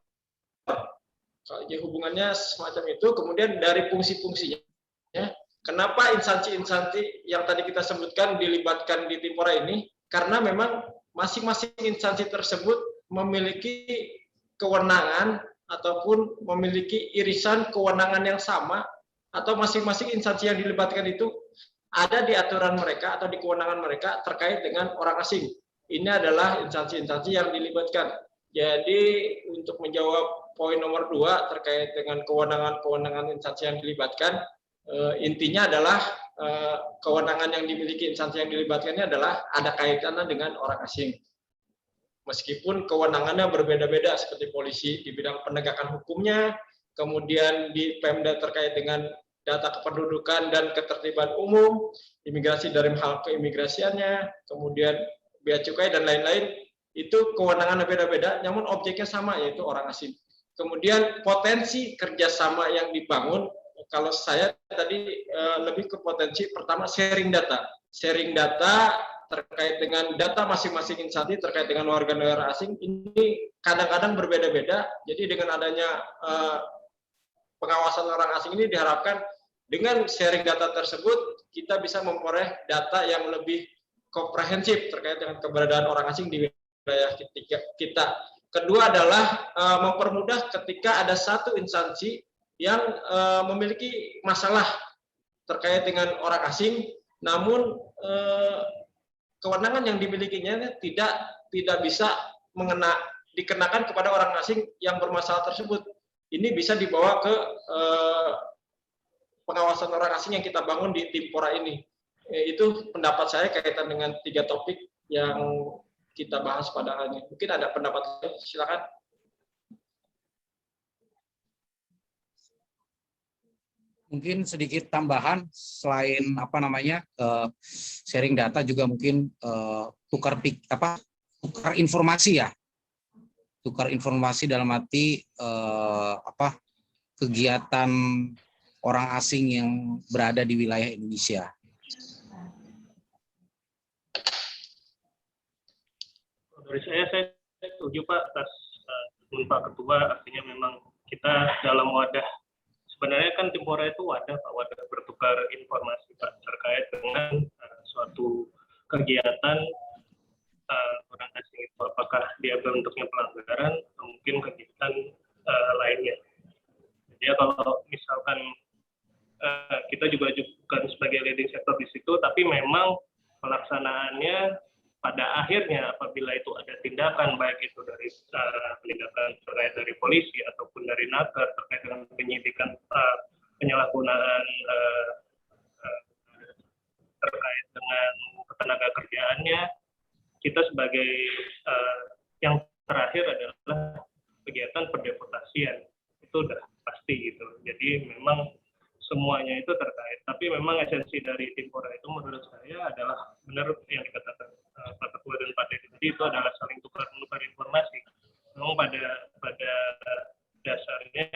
Jadi hubungannya semacam itu. Kemudian dari fungsi-fungsinya, kenapa instansi-instansi yang tadi kita sebutkan dilibatkan di Timpora ini? Karena memang masing-masing instansi tersebut memiliki kewenangan ataupun memiliki irisan kewenangan yang sama, atau masing-masing instansi yang dilibatkan itu ada di aturan mereka atau di kewenangan mereka terkait dengan orang asing. Ini adalah instansi-instansi yang dilibatkan. Jadi untuk menjawab poin nomor 2 terkait dengan kewenangan instansi yang dilibatkan, intinya adalah kewenangan yang dimiliki instansi yang dilibatkannya adalah ada kaitannya dengan orang asing. Meskipun kewenangannya berbeda-beda seperti polisi di bidang penegakan hukumnya, kemudian di Pemda terkait dengan data kependudukan dan ketertiban umum, imigrasi dari hal keimigrasiannya, kemudian bea cukai dan lain-lain, itu kewenangannya beda-beda, namun objeknya sama, yaitu orang asing. Kemudian potensi kerjasama yang dibangun, kalau saya tadi lebih ke potensi pertama sharing data terkait dengan data masing-masing instansi terkait dengan warga negara asing ini kadang-kadang berbeda-beda. Jadi dengan adanya pengawasan orang asing ini diharapkan dengan sharing data tersebut kita bisa memperoleh data yang lebih komprehensif terkait dengan keberadaan orang asing di wilayah kita. Kedua adalah mempermudah ketika ada satu instansi yang memiliki masalah terkait dengan orang asing, namun kewenangan yang dimilikinya tidak bisa dikenakan kepada orang asing yang bermasalah tersebut. Ini bisa dibawa ke pengawasan orang asing yang kita bangun di Timpora ini. Itu pendapat saya kaitan dengan 3 topik yang kita bahas pada hari ini. Mungkin ada pendapat lain, silakan. Mungkin sedikit tambahan selain sharing data juga mungkin tukar informasi ya. Tukar informasi dalam arti kegiatan orang asing yang berada di wilayah Indonesia. Dari saya setuju Pak atas Pak Ketua, artinya memang kita dalam wadah, sebenarnya kan Timpora itu wadah Pak, wadah bertukar informasi Pak terkait dengan suatu kegiatan orang asing itu, apakah dia bentuknya pelanggaran atau mungkin kegiatan lainnya. Jadi kalau misalkan kita juga bukan sebagai leading sector di situ, tapi memang pelaksanaannya pada akhirnya apabila itu ada tindakan baik itu dari penindakan terkait dari polisi ataupun dari Naker terkait dengan penyidikan penyalahgunaan terkait dengan ketenaga kerjaannya, kita sebagai yang terakhir adalah kegiatan pendeportasian, itu udah pasti gitu. Jadi memang semuanya itu terkait, tapi memang esensi dari Timpora itu menurut saya adalah benar yang dikatakan Pak Ketua dan Pak Dedi tadi, itu adalah saling tukar-menukar informasi. Memang pada dasarnya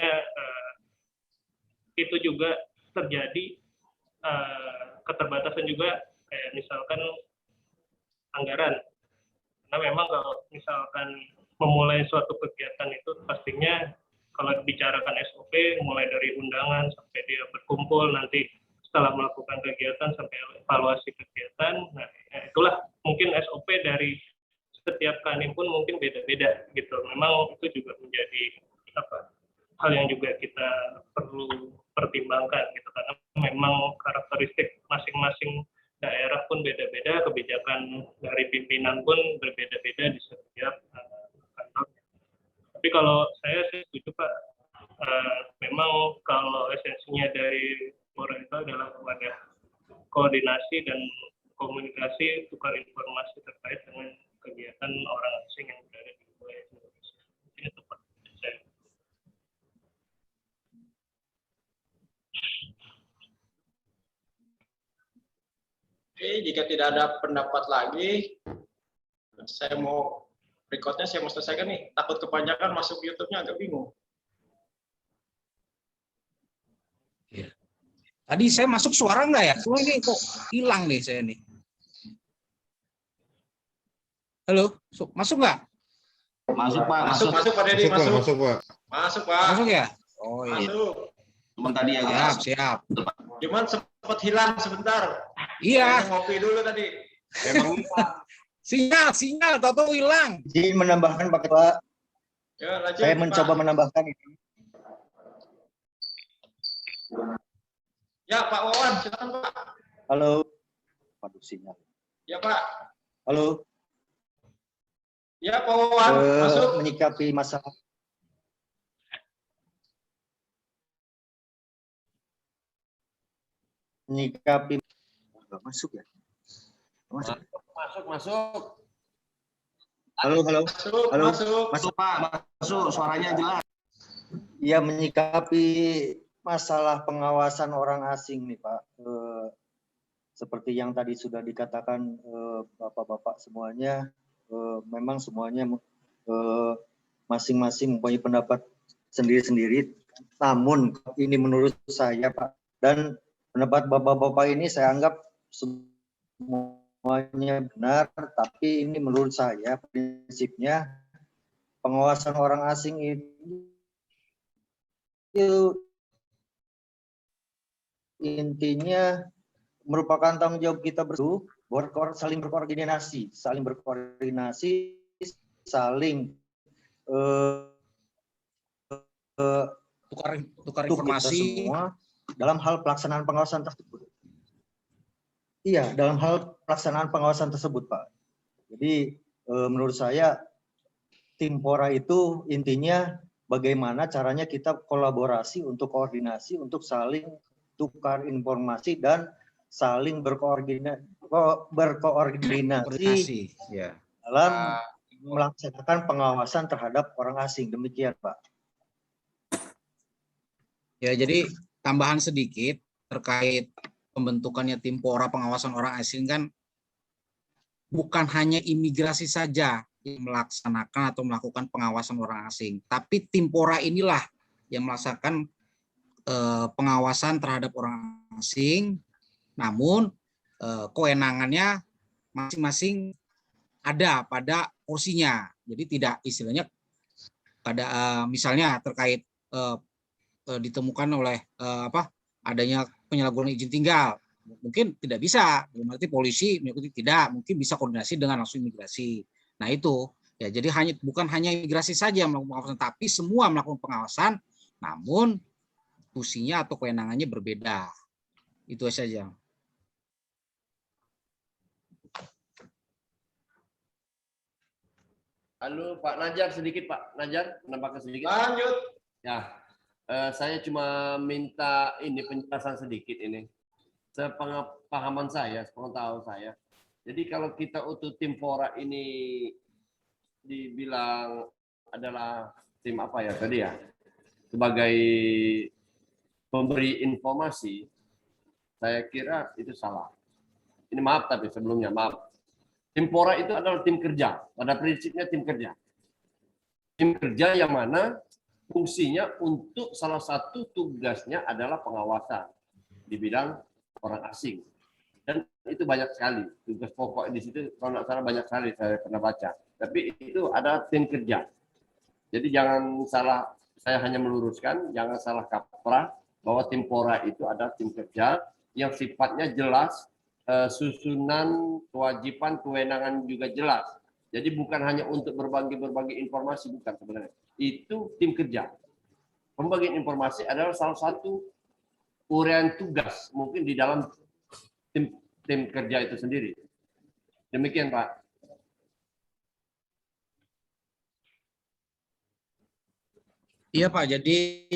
itu juga terjadi keterbatasan juga, kayak misalkan anggaran. Karena memang kalau misalkan memulai suatu kegiatan itu pastinya kalau dibicarakan SOP mulai dari undangan sampai dia berkumpul, nanti setelah melakukan kegiatan sampai evaluasi kegiatan, nah itulah mungkin SOP dari setiap kandim pun mungkin beda-beda gitu. Memang itu juga menjadi hal yang juga kita perlu pertimbangkan gitu, karena memang karakteristik masing-masing daerah pun beda-beda, kebijakan dari pimpinan pun berbeda-beda di setiap kantor. Tapi kalau saya setuju Pak, memang kalau esensinya dari Timpora itu adalah wadah koordinasi dan komunikasi tukar informasi terkait dengan kegiatan orang asing yang berada di wilayah Indonesia. Itu Pak. Oke, jika tidak ada pendapat lagi, saya mau recordnya saya mau selesaikan nih. Takut kepanjangan masuk YouTube-nya agak bingung. Ya. Tadi saya masuk suara nggak ya? Suara ini kok hilang nih saya nih. Halo, masuk nggak? Masuk Pak, Masuk Pak Deddy, masuk. Masuk Pak. Masuk Pak. Masuk ya? Oh iya. Masuk. Cuman tadi agak Siap. Cuman sempat hilang sebentar. Iya. Saya ngopi dulu tadi. Memang Sinyal, tahu hilang. Izin menambahkan Pak Ketua, Ya, lanjut, saya Pak. mencoba menambahkan ini. Ya, Pak Wawan, silakan Pak. Halo. Waduh, sinyal. Ya, Pak. Halo. Ya, Pak Wawan, masuk. Menyikapi masalah nggak masuk ya? Masuk. Halo. Masuk, Halo. masuk Pak, masuk suaranya jelas. Ya, menyikapi masalah pengawasan orang asing nih Pak. Seperti yang tadi sudah dikatakan Bapak-bapak semuanya, memang semuanya masing-masing mempunyai pendapat sendiri-sendiri. Namun ini menurut saya Pak, dan pendapat Bapak-bapak ini saya anggap semuanya benar, tapi ini menurut saya prinsipnya pengawasan orang asing itu intinya merupakan tanggung jawab kita bersama, saling berkoordinasi, saling Tukar informasi semua dalam hal pelaksanaan pengawasan tersebut. Iya, dalam hal pelaksanaan pengawasan tersebut, Pak. Jadi menurut saya Timpora itu intinya bagaimana caranya kita kolaborasi untuk koordinasi, untuk saling tukar informasi dan saling berkoordinasi Ya. dalam melaksanakan pengawasan terhadap orang asing. Demikian, Pak. ya. Jadi tambahan sedikit terkait pembentukannya Timpora pengawasan orang asing, kan bukan hanya imigrasi saja yang melaksanakan atau melakukan pengawasan orang asing, tapi Timpora inilah yang melaksanakan pengawasan terhadap orang asing. Namun kewenangannya masing-masing ada pada porsinya. Jadi tidak istilahnya pada misalnya terkait ditemukan oleh adanya penyalahgunaan izin tinggal, mungkin tidak bisa, berarti polisi mengikuti, tidak, mungkin bisa koordinasi dengan langsung imigrasi. Nah itu ya, jadi bukan hanya imigrasi saja yang melakukan pengawasan, tapi semua melakukan pengawasan, namun fungsinya atau kewenangannya berbeda. Itu saja. Halo Pak Najar, sedikit Pak Najar, menambahkan sedikit. Lanjut. Ya, saya cuma minta ini penjelasan sedikit ini. Sepengetahuan saya, sepengetahuan saya. Jadi kalau kita untuk Timpora ini dibilang adalah tim apa ya tadi ya, sebagai pemberi informasi, saya kira itu salah. Ini maaf tapi sebelumnya maaf. Timpora itu adalah tim kerja, pada prinsipnya tim kerja. Tim kerja yang mana fungsinya untuk salah satu tugasnya adalah pengawasan di bidang orang asing. Dan itu banyak sekali. Tugas pokok di situ kalau nggak salah banyak sekali saya pernah baca. Tapi itu ada tim kerja. Jadi jangan salah, saya hanya meluruskan, jangan salah kaprah bahwa Timpora itu ada tim kerja yang sifatnya jelas, susunan kewajiban kewenangan juga jelas. Jadi bukan hanya untuk berbagi informasi, bukan sebenarnya. Itu tim kerja. Pembagian informasi adalah salah satu uraian tugas mungkin di dalam tim kerja itu sendiri. Demikian, Pak. Iya Pak, jadi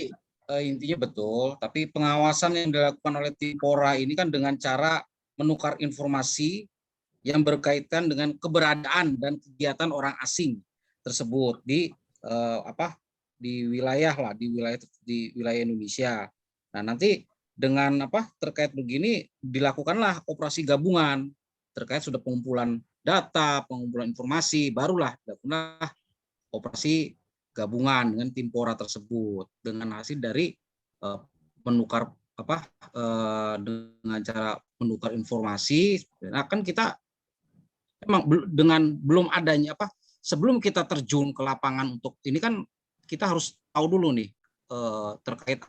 intinya betul, tapi pengawasan yang dilakukan oleh Timpora ini kan dengan cara menukar informasi yang berkaitan dengan keberadaan dan kegiatan orang asing tersebut di di wilayah Indonesia. Nah, nanti dengan terkait begini dilakukanlah operasi gabungan terkait sudah pengumpulan data, pengumpulan informasi, barulah dilakukanlah operasi gabungan dengan Timpora tersebut dengan hasil dari menukar dengan cara menukar informasi. Nah, kan kita memang dengan belum adanya sebelum kita terjun ke lapangan untuk ini kan kita harus tahu dulu nih terkait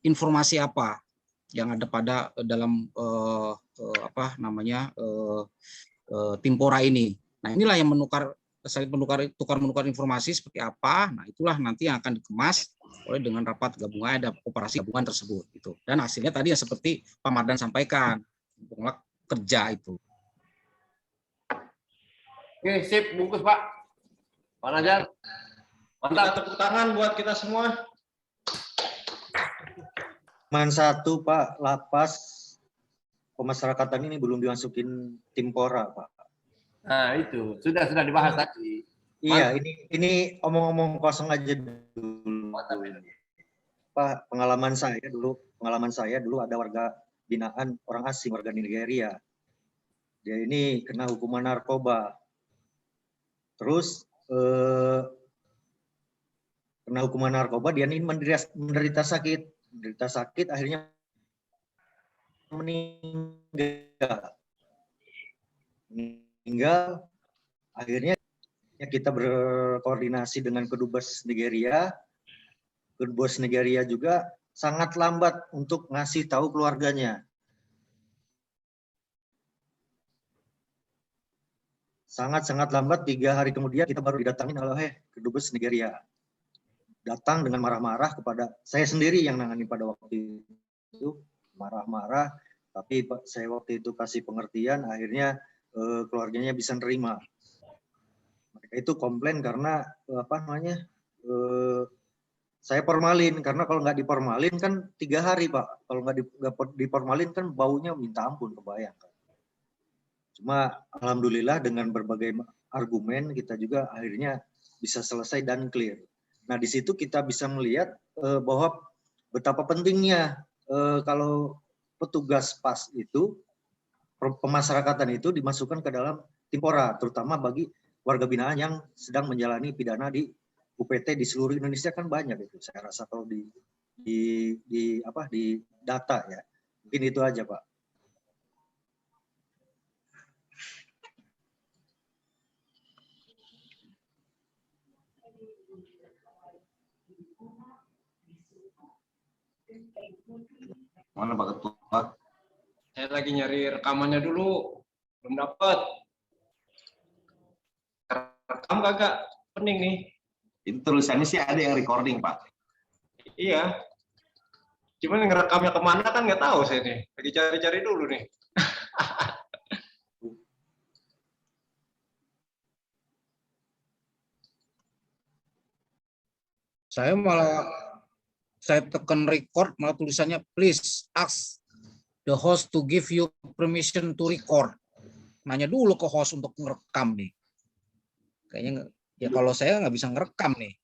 informasi apa yang ada pada dalam Timpora ini. Nah, inilah yang menukar informasi seperti apa. Nah, itulah nanti yang akan dikemas oleh dengan rapat gabungan, ada operasi gabungan tersebut gitu. Dan hasilnya tadi yang seperti Pak Mardan sampaikan, kerja itu. Oke, sip, bungkus Pak. Pak Najar. Mantap, tepuk tangan buat kita semua. Cuman satu Pak, lapas pemasyarakatan ini belum dimasukin Timpora Pak. Nah itu sudah dibahas tadi. Iya, ini omong-omong kosong aja dulu. Pak, pengalaman saya dulu ada warga binaan orang asing, warga Nigeria. Dia ini kena hukuman narkoba. Terus kena hukuman narkoba, dia ini menderita sakit, akhirnya meninggal. Akhirnya kita berkoordinasi dengan Kedubes Nigeria. Kedubes Nigeria juga sangat lambat untuk ngasih tahu keluarganya. Sangat-sangat lambat, 3 hari kemudian kita baru didatangin oleh Kedubes Nigeria. Datang dengan marah-marah kepada saya sendiri yang nangani pada waktu itu, marah-marah, tapi saya waktu itu kasih pengertian, akhirnya keluarganya bisa nerima. Mereka itu komplain karena saya formalin, karena kalau nggak diformalin kan 3 hari Pak, kalau nggak diformalin kan baunya minta ampun, kebayangkan. Cuma alhamdulillah dengan berbagai argumen kita juga akhirnya bisa selesai dan clear. Nah, di situ kita bisa melihat bahwa betapa pentingnya kalau petugas PAS itu, pemasyarakatan itu dimasukkan ke dalam Timpora, terutama bagi warga binaan yang sedang menjalani pidana di UPT di seluruh Indonesia kan banyak itu. Saya rasa kalau di data ya. Mungkin itu aja, Pak. Mana Pak Ketua? Saya lagi nyari rekamannya dulu, belum dapat. Rekam kagak? Pening nih. Itu tulisannya sih ada yang recording Pak. Iya. Cuman ngerekamnya kemana kan nggak tahu saya nih. Lagi cari-cari dulu nih. Saya tekan record, malah tulisannya please ask the host to give you permission to record. Nanya dulu ke host untuk ngerekam nih. Kayaknya ya kalau saya nggak bisa ngerekam nih.